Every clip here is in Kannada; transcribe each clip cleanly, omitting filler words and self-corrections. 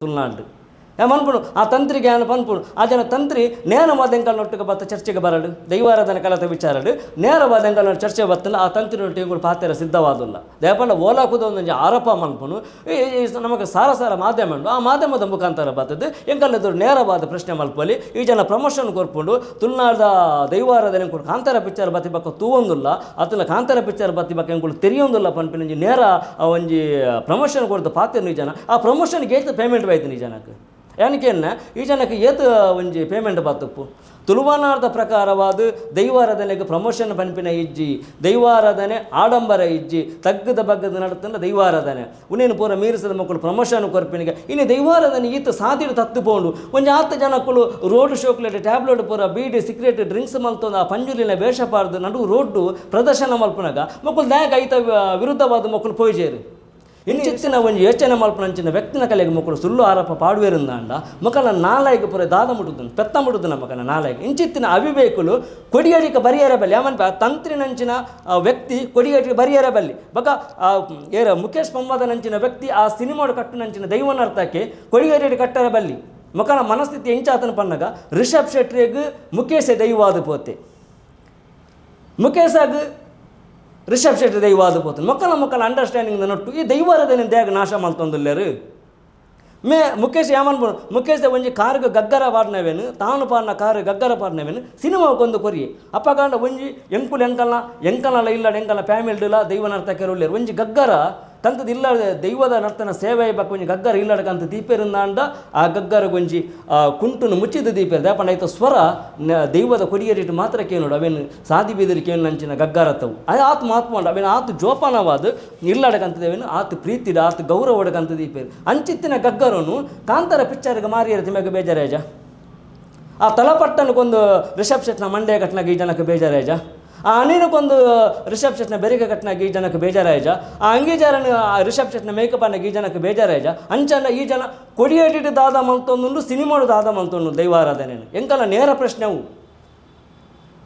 ತುಳುನಾಡು ಮನ್ಪುಡು ಆ ತಂತ್ರಿಗೆ ಏನು ಪನ್ಪುಡು ಆ ಜನ ತಂತ್ರಿ ನೇರವಾದ ಎಂಕಲ್ನೊಟ್ಟಿಗೆ ಬತ್ತ ಚರ್ಚೆಗೆ ಬರಡು ದೈವಾರಾಧನೆ ಕಲತ ವಿಚಾರಡು ನೇರವಾದ ಎಂಕಲ್ನ ಚರ್ಚೆ ಬತ್ತಲ್ಲ ಆ ತಂತ್ರಿನೊಟ್ಟಿಗೆ ಪಾತ್ರ ಸಿದ್ಧವಾದಲ್ಲ ದಯಪಂಡ ಓಲಾಕುದ ಒಂದು ಆರೋಪ ಮನ್ಪುನು ನಮಗೆ ಸಾರ ಸಾರ ಮಾಧ್ಯಮ ಉಂಟು ಆ ಮಾಧ್ಯಮದ ಮುಖಾಂತರ ಬರ್ತದೆ ಎಂಕಲ್ಲದ್ರು ನೇರವಾದ ಪ್ರಶ್ನೆ ಮಲ್ಪಲಿ ಈ ಜನ ಪ್ರಮೋಷನ್ ಕೊರ್ಪುಂಡು ತುಳುನಾಡ ದೈವಾರಾಧನೆ ಕೊಡು ಕಾಂತಾರ ಪಿಕ್ಚರ್ ಬತ್ತಿ ಬಕ್ಕ ತೂವೊಂದುಲ್ಲ ಅತನ ಕಾಂತಾರ ಪಿಕ್ಚರ್ ಬತ್ತಿ ಬಕ್ಕ ಎಂಕುಳು ತೆರಿಯೊಂದುಲ್ಲ ಪನ್ಪಿನ ನೇರ ಒಂಜಿ ಪ್ರಮೋಷನ್ ಕೊಡ್ದು ಪಾತ್ರ ಈ ಜನ ಆ ಪ್ರಮೋಷನ್ಗೆ ಏತು ಪೇಮೆಂಟ್ ಬೈತು ಈ ಜನಕ್ಕೆ ಏನಕ್ಕೆನ್ನ ಈ ಜನಕ್ಕೆ ಏತು ಒಂಜಿ ಪೇಮೆಂಟ್ ಬತ್ತಪ್ಪು ತುಳುವಾನಾರ್ದ ಪ್ರಕಾರವಾದ ದೈವಾರಾಧನೆಗೆ ಪ್ರಮೋಷನ್ ಪನ್ಪಿನ ಇಜ್ಜಿ ದೈವಾರಾಧನೆ ಆಡಂಬರ ಇಜ್ಜಿ ತಗ್ಗದ ಬಗ್ಗದ ನಡತಂಡ ದೈವಾರಾಧನೆ ಉನೇನು ಪೂರ ಮೀರಿಸದ ಮಕ್ಕಳು ಪ್ರಮೋಷನ್ ಕೊರ್ಪಿನಿಗೆ ಇನ್ನು ದೈವಾರಾಧನೆ ಈತ ಸಾದಿಡು ತತ್ತುಪೋಂಡು ಒಂಜಿ 10 ಜನಕ್ಕಳು ರೋಡ್ ಶೋಕ್ಲೇಟ್ ಟ್ಯಾಬ್ಲೆಟ್ ಪೂರ ಬೀಡಿ ಸಿಗರೇಟ್ ಡ್ರಿಂಕ್ಸ್ ಮಲ್ತೊಂದು ಆ ಪಂಜುಲಿನ ವೇಷ ಪಾಡ್ದು ನಡು ರೋಡ್ಡು ಪ್ರದರ್ಶನ ಮಲ್ಪನಾಗ ಮಕ್ಕಳು ದಾಯಕ ಐತ ವಿರುದ್ಧವಾದ ಮಕ್ಕಳು ಪೋಯ್ಜೇರು ಇಂಚಿತ್ತಿನ ಒಂದು ಯೋಚನೆ ಮಲ್ಪನಂಚಿನ ವ್ಯಕ್ತಿನ ಕಲೆಗೆ ಮಕ್ಕಳು ಸುಳ್ಳು ಆರೋಪ ಪಾಡುವೇರಿಂದಾಂಡ ಮಕ್ಕಳ ನಾಲಾಯಿಗೆ ಪೂರ ದಾದ ಮುಟ್ಟುದನ್ನು ಪೆತ್ತ ಮುಟ್ಟುದು ಮಕ್ಕಳ ನಾಲಾಯಿಗೆ ಇಂಚಿತ್ತಿನ ಅವಿವೇಕುಲು ಕೊಡಿಯಡಿಕ ಬರಿಯರಬಲ್ಲಿ ಅವನ ತಂತ್ರಿನಂಚಿನ ವ್ಯಕ್ತಿ ಕೊಡಿಯಡಿಕ ಬರಿಯರಬಲ್ಲಿ ಬಕ ಏರ ಮುಖೇಶ್ ಪಂವಾದನಂಚಿನ ವ್ಯಕ್ತಿ ಆ ಸಿನಿಮಾಡು ಕಟ್ಟುನಂಚಿನ ದೈವನರ್ಥಕ್ಕೆ ಕೊಡಿಯಡಿ ಕಟ್ಟರಬಲ್ಲಿ ಮಕ್ಕಳ ಮನಸ್ಥಿತಿ ಎಂಚಾತನ ಪನ್ನಗ ರಿಷಬ್ ಶೆಟ್ರಿಗೂ ಮುಖೇಶ್ ದೈವಾದ ಪೋತೆ ಮುಖೇಶಾಗ ರಿಷಬ್ ಶೆಟ್ಟಿ ದೈವಾದ ಪೋತನು ಮಕ್ಕಳ ಅಂಡರ್ಸ್ಟ್ಯಾಂಡಿಂಗ್ ನೊಟ್ಟು ಈ ದೈವಾರಾಧನೆ ದೇಗ ನಾಶ ಮಲ್ತೊಂದುಲ್ಲೇರು ಮುಖೇಶ್ ಯಾಮನ್ಬೋದು ಮುಖೇಶ್ ಒಂಜಿ ಕಾರ್ಗೆ ಗಗ್ಗರ ಪಾಡ್ನವೇನು ತಾನು ಪಾಡ್ನ ಕಾರು ಗಗ್ಗರ ಪಾಡ್ನವೇನು ಸಿನಿಮಾಕ್ಕೊಂದು ಕೊರಿ ಅಪ್ಪಗಾಂಡ ಒಂಜಿ ಎಂಕಲ್ನ ಇಲ್ಲಡ ಎಂಕಲ್ನ ಫ್ಯಾಮಿಲಿಲ್ಲ ದೈವನರ್ತಕ್ಕೆ ಒಳ್ಳೆಯರು ಒಂಜಿ ಗಗ್ಗರ ಕಂತದ್ದು ಇಲ್ಲ ದೈವದ ನರ್ತನ ಸೇವೆ ಬಗ್ಗೆ ಒಂಜಿ ಗಗ್ಗರ ಇಲ್ಲಡಕಂತ ದೀಪೇರಿಂದಾಂಡ ಆ ಗಗ್ಗರ ಗೊಂಜಿ ಕುಂಟುನು ಮುಚ್ಚಿದ ದೀಪೇರು ದೇಪಂಡ ಆಯ್ತು ಸ್ವರ ದೈವದ ಕೊಡಿಯರಿಟ್ಟು ಮಾತ್ರ ಕೇಳೋಡು ಅವೇನು ಸಾದಿ ಬೀದರಿ ಕೇಳು ನಂಚಿನ ಗಗ್ಗರತ್ತವು ಅದು ಆತು ಮಾತ್ಮಂಡು ಅವೇನು ಆತು ಜೋಪಾನವಾದ ಇಲ್ಲಡಕಂತದೇವೇನು ಆತು ಪ್ರೀತಿಡ ಆತು ಗೌರವ ಒಡಕಂತ ದೀಪೇರು ಅಂಚಿತ್ತಿನ ಗಗ್ಗರನು ಕಾಂತಾರ ಪಿಕ್ಚರ್ಗೆ ಮಾರಿಯರ ತಿಮ್ಮಗೆ ಬೇಜಾರೇಜ ಆ ತಲಪಟ್ಟನಕ್ಕೊಂದು ರಿಷಬ್ ಶೆಟ್ನ ಮಂಡ್ಯ ಘಟನೆಗೆ ಈ ಜನಕ್ಕೆ ಬೇಜಾರೇಜ ಆ ಅನಿನಕ್ಕೊಂದು ರಿಷಬ್ ಶೆಟ್ನ ಬೆರಿಗೆ ಘಟನೆಗೆ ಈ ಜನಕ್ಕೆ ಬೇಜಾರಾಯ್ಜ ಆ ಅಂಗೀಜಾರನ ರಿಷಬ್ ಶೆಟ್ನ ಮೇಕಪ್ ಅನ್ನಗೆ ಈ ಜನಕ್ಕೆ ಬೇಜಾರಾಯ್ಜ ಅಂಚಂಡ ಈ ಜನ ಕೊಡಿಯೇಟಿಟ್ಟು ದಾದ ಮಲ್ತೊಂದು ಸಿನಿಮಾಡು ದಾದ ಮಲ್ತೊಂದು ದೈವಾರಾಧನೆನು ಎಂಕಲ್ಲ ನೇರ ಪ್ರಶ್ನೆವು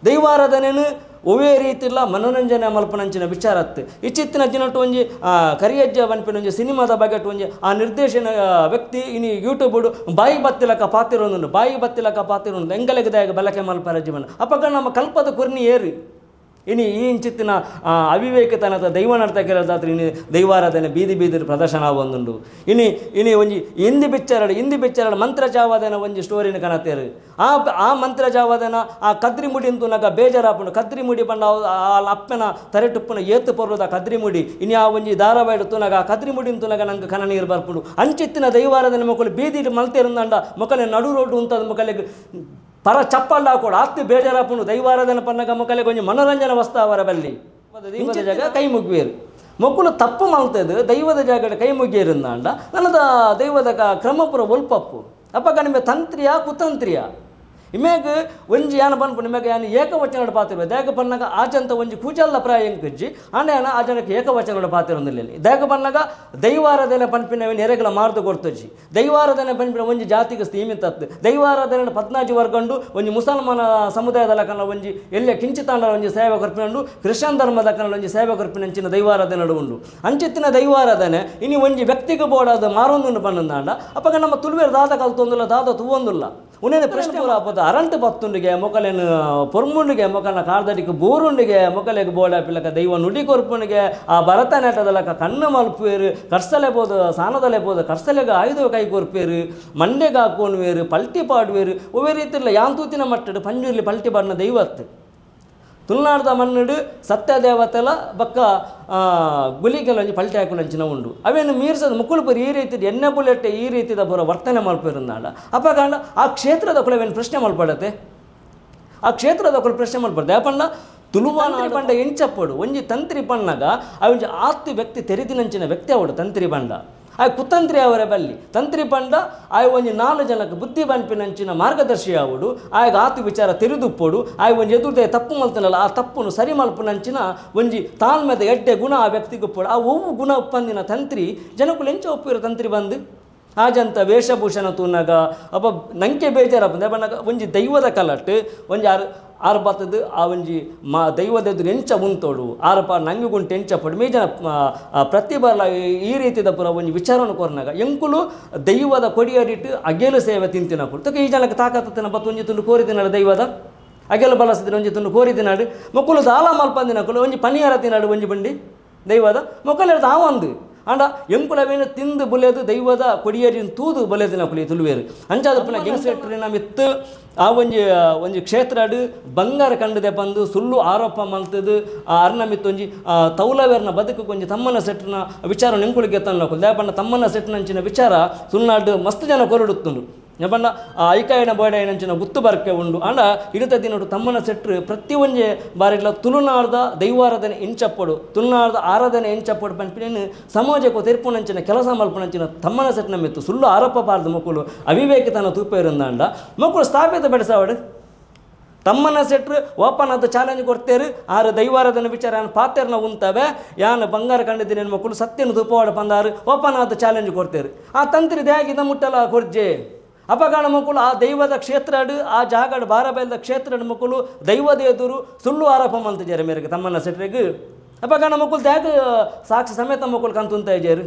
ದೈವಾರಾಧನೆನು ಒವೇ ರೀತಿಲ್ಲ ಮನೋರಂಜನೆ ಮಲ್ಪನಂಚಿನ ವಿಚಾರತ್ತು ಇಚ್ಚಿತ್ತಿನ ದಿನಟ್ಟು ಒಂಜಿ ಕರಿಯಜ್ಜ ಬನ್ಪಿನ ಒಂಜಿ ಸಿನಿಮಾದ ಬಗೆಟ್ ಒಂಜಿ ಆ ನಿರ್ದೇಶನ ವ್ಯಕ್ತಿ ಇನಿ ಯೂಟ್ಯೂಬ್ ಬಾಯಿ ಬತ್ತಿಲಕ ಪಾತಿರೋನು ಬಾಯಿ ಬತ್ತಿಲಕ ಪಾತಿರೋನು ಎಂಗಲೆಗದಾಗ ಬಲಕೆ ಮಲ್ಪರ ಜೀವನ ಅಪ್ಪಗ ನಮ್ಮ ಕಲ್ಪದ ಕುರ್ನಿ ಏರಿ ಇನಿ ಈ ಇಂಚಿತ್ತಿನ ಅವಿವೇಕತನದ ದೈವ ನರ್ತಕ್ಕಿರೋದಾದ್ರೆ ಇನ್ನು ದೈವಾರಾಧನೆ ಬೀದಿ ಬೀದಿ ಪ್ರದರ್ಶನ ಒಂದುಂಡು ಇನಿ ಒಂಜಿ ಹಿಂದಿ ಬಿಚ್ಚರಡು ಮಂತ್ರಜಾವಾದನ ಒಂಜಿ ಸ್ಟೋರಿನ ಕನತೇರು ಆ ಮಂತ್ರಜಾವಾದನ ಆ ಕದ್ರಿ ಮುಡಿ ಅಂತೂ ನಗ ಬೇಜಾರಾಪುಂಡು ಕದ್ರಿ ಮುಡಿ ಬಂಡ ಆ ಅಪ್ಪನ ತರೆಟುಪ್ಪನ ಏತು ಪರ್ವದ ಕದ್ರಿ ಮುಡಿ ಇನ್ನು ಆ ಒಂಜಿ ಧಾರಾವಾಹಿಡು ತೂನಗ ಆ ಕದ್ರಿ ಮುಡಿ ಅಂತೂ ನಗ ನಂಗೆ ಕನ ನೀರು ಬರ್ಪುಡು ಅಂಚಿತ್ತಿನ ದೈವಾರಾಧನೆ ಮಕ್ಕಳು ಬೀದಿ ಮಲ್ತೇರಿಂದಂಡ ಮಕ್ಕಳ ನಡು ರೋಡು ಉಂಟದ ಮಕ್ಕಳಿಗೆ ಪರ ಚಪ್ಪಲ್ಲ ಹಾಕೋಡು ಆತ್ತು ಬೇಜಾರಾಪುಂಡು ದೈವಾರಾಧನೆ ಪನ್ನಗ ಮಕ್ಕಳಿಗೆ ಒಂಜಿ ಮನೋರಂಜನೆ ವಸ್ತು ಅವರ ಬಲ್ಲಿ ದೈವದ ಜಾಗ ಕೈ ಮುಗಿವೇರು ಮಕ್ಕಳು ತಪ್ಪು ಮಲ್ತದ್ದು ದೈವದ ಜಾಗ ಕೈ ಮುಗಿಯರಿಂದಾಂಡ ನನ್ನದ ದೈವದ ಕ್ರಮಪುರ ಒಲ್ಪಪ್ಪು ಅಪ್ಪ ನಿಮಗೆ ತಂತ್ರಿಯ ಕುತಂತ್ರಿಯ ಇಮೇಗ ಒಂಜಿ ಯಾನ ಪನ್ಪು ನಿಮಗೆ ಯಾನು ಏಕವಚನದ ಪಾತ್ರ ದೇಗ ಪನ್ನಾಗ ಆಚಂತ ಒಂಜಿ ಕೂಚಲ್ಲ ಪ್ರಾಯ ಎಂಕಜ್ಜಿ ಆಂಡೇನ ಆ ಜನಕ್ಕೆ ಏಕವಚನದ ಪಾತ್ರ ಒಂದಿಲ್ಲ ದೇಗ ಪನ್ನಾಗ ದೈವಾರಾಧನೆ ಪನ್ಪಿನವೇನು ಎರೆಗಳ ಮಾರ್ದು ಕೊಡ್ತಜ್ಜಿ ದೈವಾರಾಧನೆ ಪನ್ಪಿನ ಒಂಜಿ ಜಾತಿಗೆ ಸೀಮಿತತ್ತು ದೈವಾರಾಧನೆ 14 ವರ್ಗಂಡು ಒಂಜಿ ಮುಸಲ್ಮಾನ ಸಮುದಾಯದ ಕನ್ನ ಒಂಜಿ ಎಲ್ಲೇ ಕಿಂಚಿತಾಂಡ ಒಂಜಿ ಸೇವೆ ಕೊರ್ಪಿನಂಡು ಕ್ರಿಶ್ಚಿಯನ್ ಧರ್ಮದ ಕನ್ನ ಒಂಜಿ ಸೇವೆ ಕೊರ್ಪಿನಂಚಿನ ದೈವಾರಾಧನೆ ಉಂಡು ಅಂಚಿತ್ತಿನ ದೈವಾರಾಧನೆ ಇನಿ ಒಂಜಿ ವ್ಯಕ್ತಿಗೆ ಬೋಡಾದ ಮಾರೊಂದು ಪನ್ನಂದಾಂಡ ಅಪ್ಪಗ ನಮ್ಮ ತುಳುವೇರು ದಾದ ಕಲ್ತೊಂದುಲ್ಲ ದಾದ ತೂವೊಂದುಲ್ಲ ಉನೇನು ಪ್ರಶ್ನೆ ಪೂರ ಅರಂಟು ಬತ್ತುಂಡಿಗೆ ಮೊಕಲೇನು ಪೊರ್ಮುಂಡಿಗೆ ಮೊಕಲ್ನ ಕಾಡ್ದಡಿಗೆ ಬೋರುಂಡಿಗೆ ಮೊಕಲೆಗೆ ಬೋಡ ಪಿಲ್ಲಕ ದೈವ ನುಡಿ ಕೊರ್ಪುಣಿಗೆ ಆ ಭರತನಾಟ್ಯದಲ್ಲಕ ಕಣ್ಣು ಮಲ್ಪೇರು ಕರ್ಸಲೆಬೋದು ಸಾನದಲೆಬೋದು ಕರ್ಸಲೆಗೆ ಆಯುಧ ಕೈ ಕೊರ್ಪೇರು ಮಂಡೆಗೆ ಹಾಕೋನ್ವೇರು ಪಲ್ಟಿ ಪಾಡುವೇರು ಒವೇ ರೀತಿಲ್ಲ ಯಾಂತೂತಿನ ಮಟ್ಟಡು ಪಂಜೂರ್ಲಿ ಪಲ್ಟಿ ಪಾಡಿನ ದೈವತ್ತು ತುಳುನಾಡದ ಮಣ್ಣುಡು ಸತ್ಯ ದೇವತೆಲ ಬಕ್ಕ ಗುಲಿಗೆಲ್ಲೊಂಜಿ ಪಲ್ಟಿ ಹಾಕೊಂಡಂಚಿನ ಉಂಡು ಅವೇನು ಮೀರ್ಸೋದು ಮುಕ್ಕುಳುಪುರು ಈ ರೀತಿ ಎಣ್ಣೆ ಬುಲೆಟ್ ಈ ರೀತಿದ ಬರೋ ವರ್ತನೆ ಮಲ್ಪಿರಂದಾಂಡ ಅಪ್ಪಗಾಂಡ ಆ ಕ್ಷೇತ್ರದ ಕುಲವೇನು ಪ್ರಶ್ನೆ ಮಲ್ಪಡತ್ತೆ ಆ ಕ್ಷೇತ್ರದ ಕುಲ ಪ್ರಶ್ನೆ ಮಲ್ಪಡ್ದೆ ಯಾಪಣ್ಣ ತುಳುವಾನ ಪಂಡ ಎಂಚಪ್ಪಡು ಒಂಜಿ ತಂತ್ರಿ ಪಣ್ಣಗ ಅವಂಜಿ ಆತ್ತು ವ್ಯಕ್ತಿ ತೆರೆದಿನಂಚಿನ ವ್ಯಕ್ತಿ ಅವಡು ತಂತ್ರಿ ಪಂಡ ಆ ಕುತಂತ್ರಿ ಅವರ ಬಲ್ಲಿ ತಂತ್ರಿ ಪಂಡ ಆಯ ಒಂಜಿ 4 ಜನಕ್ಕೆ ಬುದ್ಧಿ ಬನ್ಪಿನಂಚಿನ ಮಾರ್ಗದರ್ಶಿ ಆವುಡು ಆಗ ಆತು ವಿಚಾರ ತೆರೆದುಪ್ಪೋಡು ಆಯ ಒಂಜಿ ಎದುರ್ದೆ ತಪ್ಪು ಮಲ್ತನಲ್ಲ ಆ ತಪ್ಪನ್ನು ಸರಿ ಮಲ್ಪನಂಚಿನ ಒಂಜಿ ತಾಳ್ಮೆದ ಎಡ್ಡೆ ಗುಣ ಆ ವ್ಯಕ್ತಿಗೆ ಉಪ್ಪೋಡು ಆ ಒವ್ವು ಗುಣ ಉಪ್ಪಂದಿನ ತಂತ್ರಿ ಜನಕ್ಕೂ ಎಂಚ ಒಪ್ಪಿರೋ ತಂತ್ರಿ ಬಂದು ಆಜಂತ ವೇಷಭೂಷಣ ತೂನಾಗ ಅಪ್ಪ ನಂಗೆ ಬೇಜಾರಪ್ಪ ಬಣ್ಣಗ ಒಂಜಿ ದೈವದ ಕಲಟ್ ಒಂಜಿ ಆರು ಬತ್ತದು ಆ ಒಂಜಿ ದೈವದ ಎದುರು ಎಂಚ ಉಂತೋಡು ಆರಪ ನಂಗೆ ಗುಂಟು ಎಂಚ ಪಡು ಮೀ ಜನ ಪ್ರತಿಭಲ ಈ ರೀತಿದ ಪುರ ಒಂಜಿ ವಿಚಾರವನ್ನು ಕೊರ್ನಾಗ ಎಂಕುಲು ದೈವದ ಕೊಡಿಯಡಿಟ್ಟು ಅಗೆಲು ಸೇವೆ ತಿಂತಿನ ಕೊಡು ತಕ್ಕ ಈ ಜನಕ್ಕೆ ತಾಕತ್ತಿನ ಬತ್ತು ಒಂಜಿ ತುಂಡು ಕೋರಿದಿನಾಡು ದೈವದ ಅಗೆಲು ಬಳಸಿದ್ರೆ ಒಂಜಿ ತುಂಡು ಕೋರಿದಿನಾಡು ಮೊಕ್ಕಲು ದಾಲ ಮಲ್ಪಂದಿನಕುಲು ಒಂಜಿ ಪನಿಯಾರ ತಿನ್ನಾಡು ಒಂಜಿ ಬಂಡಿ ದೈವದ ಮೊಕ್ಕಲು ಆವಂದು ಅಂಡ ಎಂಕುಲವೇನು ತಿಂದು ಬೊಲೆದು ದೈವದ ಕೊಡಿಯರಿನ ತೂದು ಬೊಲೆದಿನ ಕುಲಿ ತುಳುವೇರು ಅಂಚಾದ ಪುನಃ ಗೆಂಗ್ಸೆಟ್ರಿನ ಮಿತ್ತು ಆ ಒಂಜಿ ಕ್ಷೇತ್ರಡು ಬಂಗಾರ ಕಂಡದೆ ಬಂದು ಸುಳ್ಳು ಆರೋಪ ಮಲ್ತದು ಅರ್ನ ಮಿತ್ತು ಒಂಜಿ ತೌಲವೇರ್ನ ಬದುಕು ಒಂಜಿ ತಮ್ಮನ ಸೆಟ್ನ ವಿಚಾರ ನೆಂಕುಳಿಗೆ ತನ್ನಕು ಲೇಪಣ್ಣ ತಮ್ಮನ ಸೆಟ್ನಂಚಿನ ವಿಚಾರ ಸುನ್ನಾಡು ಮಸ್ತ್ ಜನ ಕೊರಡುತ್ತುಂಡು ನೆಪಂಡ ಐಕಾಯನ ಬೋಡಾಯನಂಚಿನ ಗುತ್ತು ಬರ್ಕೆ ಉಂಡು ಅಂಡ ಇಡತ ದಿನಡು ತಮ್ಮನ ಸೆಟ್ರು ಪ್ರತಿ ಒಂಜೆ ಬಾರಿಗ್ಲ ತುಳುನಾಡ್ದ ದೈವಾರಾಧನೆ ಎಂಚಪ್ಪಡು ತುಳುನಾಡ್ದ ಆರಾಧನೆ ಎಂಚಪ್ಪಡು ಪಂಪಿನೇನು ಸಮಾಜಕ್ಕೂ ತೆರ್ಪುನಂಚಿನ ಕೆಲಸ ಮಲ್ಪುನಂಚಿನ ತಮ್ಮನ ಸೆಟ್ನ ಮೆತ್ತು ಸುಳ್ಳು ಆರೋಪ ಪಾರ್ದ ಮಕ್ಕಳು ಅವಿವೇಕಿತನ ತೂಪೇರಿಂದಾಂಡ ಮಕ್ಕಳು ಸ್ಥಾಪಿತ ಬೆಳೆಸವಡು ತಮ್ಮನ ಸೆಟ್ರು ಓಪನ್ ಅದು ಚಾಲೆಂಜ್ ಕೊಡ್ತೇರು ಆರು ದೈವಾರಾಧನೆ ವಿಚಾರ ಯಾನು ಪಾತ್ರೆನ ಉಂತವೆ ಯಾನು ಬಂಗಾರ ಕಂಡಿದ್ದೀನಿ ಮಕ್ಕಳು ಸತ್ಯನ ತುಪ್ಪವಾಡ ಬಂದಾರು ಓಪನ್ ಅದು ಚಾಲೆಂಜ್ ಕೊಡ್ತೇರು ಆ ತಂತ್ರಿ ದೇಗಿದ ಮುಟ್ಟಲ ಕೊರ್ಜೆ ಅಪಗಾಣ ಮಕ್ಕಳು ಆ ದೈವದ ಕ್ಷೇತ್ರಡು ಆ ಜಾಗಡು ಬಾರಬೈಲ್ದ ಕ್ಷೇತ್ರಡು ಮಕ್ಕಳು ದೈವದ ಎದುರು ಸುಳ್ಳು ಆರೋಪ ಮಂತಿದ್ದಾರೆ ಮೇರೆಗೆ ತಮ್ಮನ ಸೆಟ್ರಿಗೆ ಅಪಗಾಣ ಮಕ್ಕಳು ತ್ಯಾಗ ಸಾಕ್ಷಿ ಸಮೇತ ಮಕ್ಕಳು ಕಂತುಂತ ಇದ್ದಾರೆ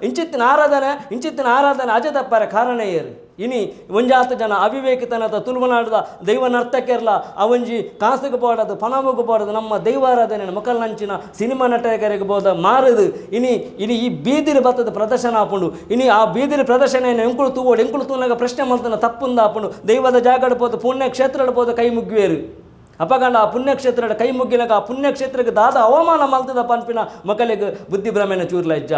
ಇಂಚಿತ್ತಿನ ಆರಾಧನೆ ಅಜ ತಪ್ಪರ ಕಾರಣ ಏರು ಇನಿ ಒಂಜಾತು ಜನ ಅವಿವೇಕಿತನದ ತುಳುವನಾಡದ ದೈವ ನರ್ತಕ್ಕೆರ್ಲ ಅವಂಜಿ ಕಾಸಿಗೆ ಬೋಡದು ಪಣವಿಗೆ ಬೋಡದು ನಮ್ಮ ದೈವಾರಾಧನೆ ಮಕ್ಕಳಂಚಿನ ಸಿನಿಮಾ ನಟಕರಿಗೆ ಬೋದ ಮಾರದು ಇನಿ ಈ ಬೀದಿರಿ ಬತ್ತದ ಪ್ರದರ್ಶನ ಹಾಕೊಂಡು ಇನಿ ಆ ಬೀದಿರಿ ಪ್ರದರ್ಶನ ಎಂಕುಳು ತೂವೋಡು ಎಂಕುಳು ತೂನಾಗ ಪ್ರಶ್ನೆ ಮಾಡ್ತಾನೆ ತಪ್ಪುಂದ ಹಾಕೊಂಡು ದೈವದ ಜಾಗಡ ಬೋದು ಪುಣ್ಯಕ್ಷೇತ್ರ ಬೋದು ಕೈ ಮುಗ್ವೇರು ಅಪಗಂಡ ಆ ಪುಣ್ಯಕ್ಷೇತ್ರ ಕೈ ಮುಗ್ಗಿನಾಗ ಆ ಪುಣ್ಯಕ್ಷೇತ್ರಕ್ಕೆ ದಾದ ಅವಮಾನ ಮಲ್ತದ ಪಂಪಿನ ಮಕ್ಕಳಿಗೆ ಬುದ್ಧಿಭ್ರಮೆನ ಚೂರ್ಲ ಇಜ್ಜ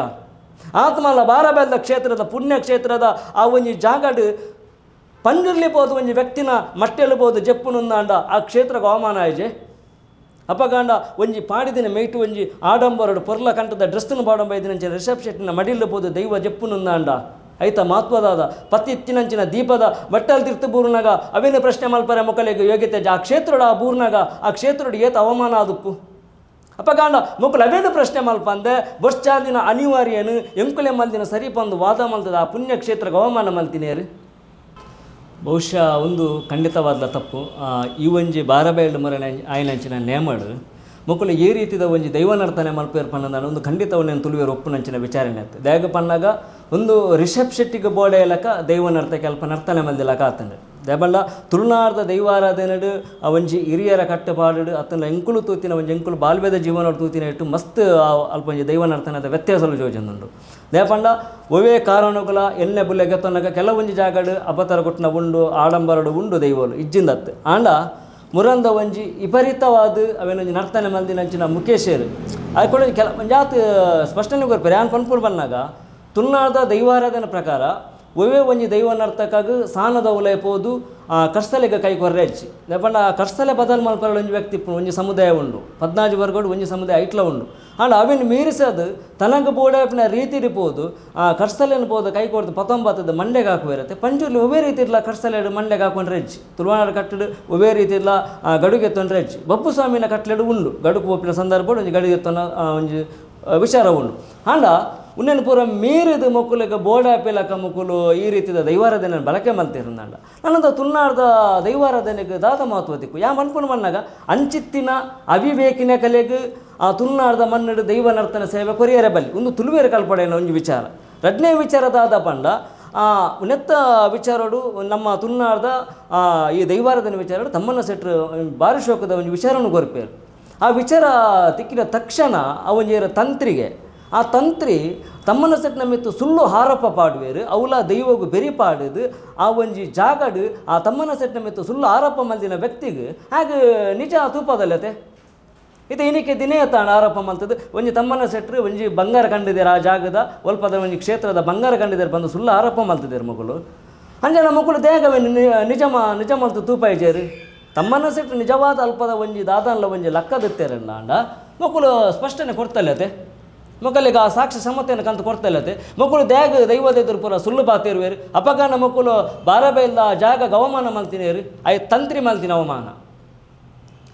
ಆತ್ಮಲ ಬಾರಬೆಲ್ದ ಕ್ಷೇತ್ರದ ಪುಣ್ಯಕ್ಷೇತ್ರದ ಆ ಒಂಜಿ ಜಾಗಡು ಪಂಜುರ್ಲಿಬೋದು ಒಂಜಿ ವ್ಯಕ್ತಿನ ಮಟ್ಟೆಲ್ಬೋದು ಜಪ್ಪುನುಂದಾಂಡ ಆ ಕ್ಷೇತ್ರಕ್ಕೆ ಅವಮಾನ ಆಯ್ಜೆ ಅಪಗಾಂಡ ಒಂಜಿ ಪಾಡಿದಿನ ಮೇಯ್ಟು ಒಂಜಿ ಆಡಂಬರಡು ಪೊರ್ಲ ಕಂಟದ ಡ್ರೆಸ್ನ ಬಾಡಂಬ ಇದಿನಂಚ ರಿಷಬ್ ಶೆಟ್ಟಿನ ಮಡಿಲ್ಬೋದು ದೈವ ಜಪ್ಪುನುಂದಾಂಡ ಐತ ಮಹತ್ವದಾದ ಪತಿ ಇತ್ತಿನಂಚಿನ ದೀಪದ ಬಟ್ಟಲ್ ತಿರ್ತು ಬೂರ್ನಾಗ ಅವೇನು ಪ್ರಶ್ನೆ ಮಲ್ಪರೆ ಮೊಕ್ಕಲಿಗೆ ಯೋಗ್ಯತೆ ಆ ಕ್ಷೇತ್ರಡ ಆ ಬೂರ್ನಾಗ ಆ ಕ್ಷೇತ್ರಡು ಏತ ಅವಮಾನ ಆದುಪ್ಪು ಅಪಗಾಂಡ ಮೊಕ್ಕಲು ಅವೇನು ಪ್ರಶ್ನೆ ಮಲ್ಪಂದೆ ಬೊಶ್ಚಾದಿನ ಅನಿವಾರ್ಯನು ಎಂಕುಲೆ ಮಲ್ದಿನ ಸರಿಪಂದು ವಾದ ಮಲ್ತದ ಆ ಪುಣ್ಯಕ್ಷೇತ್ರಕ್ಕೆ ಅವಮಾನ ಮಲ್ತಿನೇರು ಬಹುಶಃ ಒಂದು ಖಂಡಿತವಾದ ತಪ್ಪು ಈ ಒಂಜಿ ಬಾರಬೈಲ್ಡ್ ಮರಣ ಆಯ್ನಂಚಿನ ನೇಮಡು ಮಕ್ಕಳು ಈ ರೀತಿದ ಒಂಜಿ ದೈವ ನರ್ತನೆ ಮಲ್ಪೇರು ಪನ್ನದ ಒಂದು ಖಂಡಿತವನ್ನೇನು ತುಳುವೇರು ಒಪ್ಪುನಂಚಿನ ವಿಚಾರಣೆ ಆಯ್ತು ದ್ಯಾಗ ಪನ್ನಾಗ ಒಂದು ರಿಷಬ್ ಶೆಟ್ಟಿಗೆ ಬೋಡೆ ಲಕ ದೈವ ನರ್ತಕ್ಕೆ ಅಲ್ಪ ನರ್ತನೆ ಮಲ್ದಿಲಕ ಆತಂಡು ದೇಬಂಡ ತುಳುನಾಡ್ದ ದೈವಾರಾಧನೆಡು ಆ ಒಂಜಿ ಹಿರಿಯರ ಕಟ್ಟುಪಾಡು ಅತನ ಎಂಕುಲು ತೂತಿನ ಒಂಜಿ ಎಂಕುಲು ಬಾಲ್ಯದ ಜೀವನ ತೂತಿನ ಇಟ್ಟು ಮಸ್ತ್ ಅಲ್ಪ ಒಂಜಿ ದೈವ ನರ್ತನದ ವ್ಯತ್ಯಾಸಲು ಯೋಜನೆಂಡು ದೇಪಂಡ ಒವೇ ಕಾರಣಗಳ ಎಣ್ಣೆ ಬುಲ್ಲೆಗೆ ತೊನ್ನಗ ಕೆಲವೊಂಜಿ ಜಾಗಡು ಅಪತರ ಕೊಟ್ಟಿನ ಉಂಡು ಆಡಂಬರಡು ಉಂಡು ದೈವಲು ಇಜ್ಜಿಂದತ್ತು ಆಂಡ ಮುರಂದ ಒಂಜಿ ವಿಪರೀತವಾದ ಅವೇನೊಂಜಿ ನರ್ತನೆ ಮಲ್ದಿನಂಚಿನ ಮುಖೇಶರು ಅದು ಕೂಡ ಜಾತ್ ಸ್ಪಷ್ಟನೆ ಕೊರ್ಪೇರು ಯಾನ್ ಪನ್ಪುಡು ಬಂದಾಗ ತುಳುನಾಡ್ದ ದೈವಾರಾಧನೆ ಪ್ರಕಾರ ಒವೇ ಒಂಜಿ ದೈವ ನರ್ತಕಾಗ ಸಾನದ ಉಲೈಪೋದು ಕರ್ಸಲೆಗೆ ಕೈ ಕೊರ್ರೆ ಹೆಚ್ಚಿ ಲೇಪಂಡ ಆ ಕರ್ಸಲೆ ಬದಲು ಮಲ್ಪರ ಒಂಜಿ ವ್ಯಕ್ತಿ ಒಂಜಿ ಸಮುದಾಯ ಉಂಡು 14 ವರ್ಗಡು ಒಂಜಿ ಸಮುದಾಯ ಐಟ್ಲ ಉಂಡು ಅಂಡ್ ಅವೇನು ಮೀರಿಸದು ತನಗೆ ಬೋಡಪ್ನ ರೀತಿ ಇರ್ಬೋದು ಆ ಕರ್ಸಲೆನ ಬೋದು ಕೈ ಕೊಡ್ದು 19 ಮಂಡೆಗೆ ಹಾಕುವಿರತ್ತೆ ಪಂಚೂರ್ಲಿ ಒವೇ ರೀತಿ ಇರಲ್ಲ ಕರ್ಸಲೆಡು ಮಂಡೆಗೆ ಹಾಕೊಂಡ್ರೆ ಹೆಚ್ಚಿ ತುಳುನಾಡು ಕಟ್ಟಡು ಒವೇ ರೀತಿ ಇಲ್ಲ ಗಡುಗೆ ತೊಂದರೆ ಹೆಚ್ಚಿ ಬಪ್ಪು ಸ್ವಾಮಿನ ಕಟ್ಲೆಡು ಉಂಡು ಗಡುಕು ಒಪ್ಪಿನ ಸಂದರ್ಭ ಒಂಜಿ ಗಡುಗೆ ತೊನ್ನ ಒಂಜಿ ವಿಚಾರ ಉಂಡು ಆಂಡ ಉನ್ನೇನು ಪೂರ ಮೀರಿದ ಮಕ್ಕಳಿಗೆ ಬೋಡಾಪಿಲಕ ಮಕ್ಕಳು ಈ ರೀತಿಯ ದೈವಾರಾಧನೆ ಬಳಕೆ ಮಲ್ತಿರಂದಾಂಡ ನನ್ನದು ತುಳುನಾಡ್ದ ದೈವಾರಾಧನೆಗೆ ದಾದ ಮಹತ್ವ ದಿಕ್ಕು ಯಾ ಮನ್ಪುಣ ಮಣ್ಣಾಗ ಅಂಚಿತ್ತಿನ ಅವಿವೇಕಿನ ಕಲೆಗೆ ಆ ತುಳುನಾಡ್ದ ಮನ್ನಡು ದೈವ ನರ್ತನ ಸೇವೆ ಕೊರಿಯರೆ ಬಲ್ಲಿ ಒಂದು ತುಳುವೇರ ಕಲ್ಪಡೆಯ ಒಂದು ವಿಚಾರ ರಡ್ನೇ ವಿಚಾರದಾದ ಪಂಡ ನೆತ್ತ ವಿಚಾರಡು ನಮ್ಮ ತುಳುನಾಡ್ದ ಈ ದೈವಾರಾಧನೆ ವಿಚಾರಡು ತಮ್ಮನ್ನ ಸೆಟ್ರು ಬಾರಿ ಶೋಕದ ಒಂದು ವಿಚಾರವನ್ನು ಕೊರ್ಪೇರು ಆ ವಿಚಾರ ತಿಕ್ಕಿದ ತಕ್ಷಣ ಅವನಿರ ತಂತ್ರಿಗೆ ಆ ತಂತ್ರಿ ತಮ್ಮನ ಸೆಟ್ನ ಮಿತ್ತು ಸುಳ್ಳು ಆರೋಪ ಪಾಡುವೇರು ಅವಲ ದೈವಗೂ ಬೆರಿ ಪಾಡುದು ಆ ಒಂಜಿ ಜಾಗಡು ಆ ತಮ್ಮನ ಸೆಟ್ನ ಮಿತ್ತು ಸುಳ್ಳು ಆರೋಪ ಮಲ್ದಿನ ವ್ಯಕ್ತಿಗೆ ಹಾಗೆ ನಿಜ ತೂಪದಲ್ಲತೆ ಇದು ಏನಕ್ಕೆ ದಿನೇ ತಾಣ ಆರೋಪ ಮಲ್ತದ್ದು ಒಂಜಿ ತಮ್ಮನ ಸೆಟ್ರು ಒಂಜಿ ಬಂಗಾರ ಕಂಡಿದ್ದಾರೆ ಆ ಜಾಗದ ಒಲ್ಪದ ಒಂಜಿ ಕ್ಷೇತ್ರದ ಬಂಗಾರ ಕಂಡಿದ್ದಾರೆ ಬಂದು ಸುಳ್ಳು ಆರೋಪ ಮಲ್ತಿದ್ದಾರೆ ಮಕ್ಕಳು ಅಂಜನ ಮಕ್ಕಳು ದೇಹವೇ ನಿಜ ಮಲ್ತು ತೂಪ ಇಜೇರು ತಮ್ಮನ ಸೆಟ್ರು ನಿಜವಾದ ಅಲ್ಪದ ಒಂಜಿ ದಾದನ್ಲ ಒಂಜಿ ಲಕ್ಕದಿತ್ತೇರಣ್ಣ ಅಂಡ ಮಕ್ಕಳು ಸ್ಪಷ್ಟನೆ ಕೊಡ್ತಲ್ಲತೆ ಮಕ್ಕಳಿಗೆ ಆ ಸಾಕ್ಷ್ಯ ಸಮತೆಯನ್ನು ಕಂತು ಕೊಡ್ತಲ್ಲತೆ ಮಕ್ಕಳು ದೇಗ ದೈವದ ಎದುರು ಪೂರ ಸುಳ್ಳು ಬಾತಿರುವೇರು ಅಪಗಾನ ಮಕ್ಕಳು ಬಾರಬೈಲ್ದ ಜಾಗ ಅವಮಾನ ಮಲ್ತಿನೇರು ಆಯ್ ತಂತ್ರಿ ಮಲ್ತಿನ ಅವಮಾನ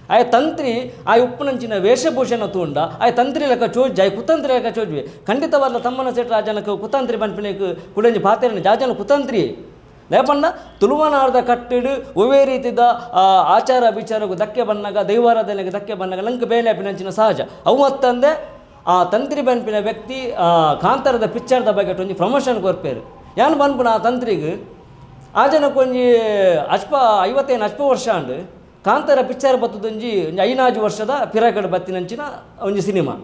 ಆಯ್ ತಂತ್ರಿ ಆ ಉಪ್ಪುನಂಚಿನ ವೇಷಭೂಷಣ ತೂಂಡ ಆಯ್ ತಂತ್ರಿ ಲೆಕ್ಕ ಚೋಜ್ ಆಯ್ ಕುತಂತ್ರಿ ಲೆಕ್ಕ ಚೋಜ್ವಿ ಖಂಡಿತವಾದ ತಮ್ಮನ ಸೆಟ್ರ ಆ ಜನಕ್ಕೆ ಕುತಂತ್ರಿ ಬನ್ಪಿನಕ್ಕೆ ಕುಡಂಜಿ ಪಾತ್ರೆನ ಜಾಜನ ಕುತಂತ್ರಿ ಲೇಪಂಡ ತುಳುವನಾರ್ದ ಕಟ್ಟಿಡು ಒವೇ ರೀತಿದ ಆಚಾರ ವಿಚಾರಗೂ ಧಕ್ಕೆ ಬಂದಾಗ ದೈವಾರಾಧನೆಗೆ ಧಕ್ಕೆ ಬಂದಾಗ ನಂಗೆ ಬೇಲೆ ಅಪಿನಂಚಿನ ಸಹಜ ಅವು ಮತ್ತಂದೆ ಆ ತಂತ್ರಿ ಬನ್ಪಿನ ವ್ಯಕ್ತಿ ಕಾಂತಾರದ ಪಿಕ್ಚರ್ದ ಬಗ್ಗೆ ಒಂಜಿ ಪ್ರಮೋಷನ್ ಕೊರ್ಪೇರು ಏನು ಬನ್ಪುಣ ಆ ತಂತ್ರಿಗೆ ಆ ಜನಕ್ಕೊಂಜಿ 50 ವರ್ಷ ಅಂಡು ಕಾಂತಾರ ಪಿಕ್ಚರ್ ಬತ್ತದೊಂಜಿ 5 ವರ್ಷದ ಪಿರಾಕಡ್ ಬತ್ತಿನಂಚಿನ ಒಂಜಿ ಸಿನಿಮಾ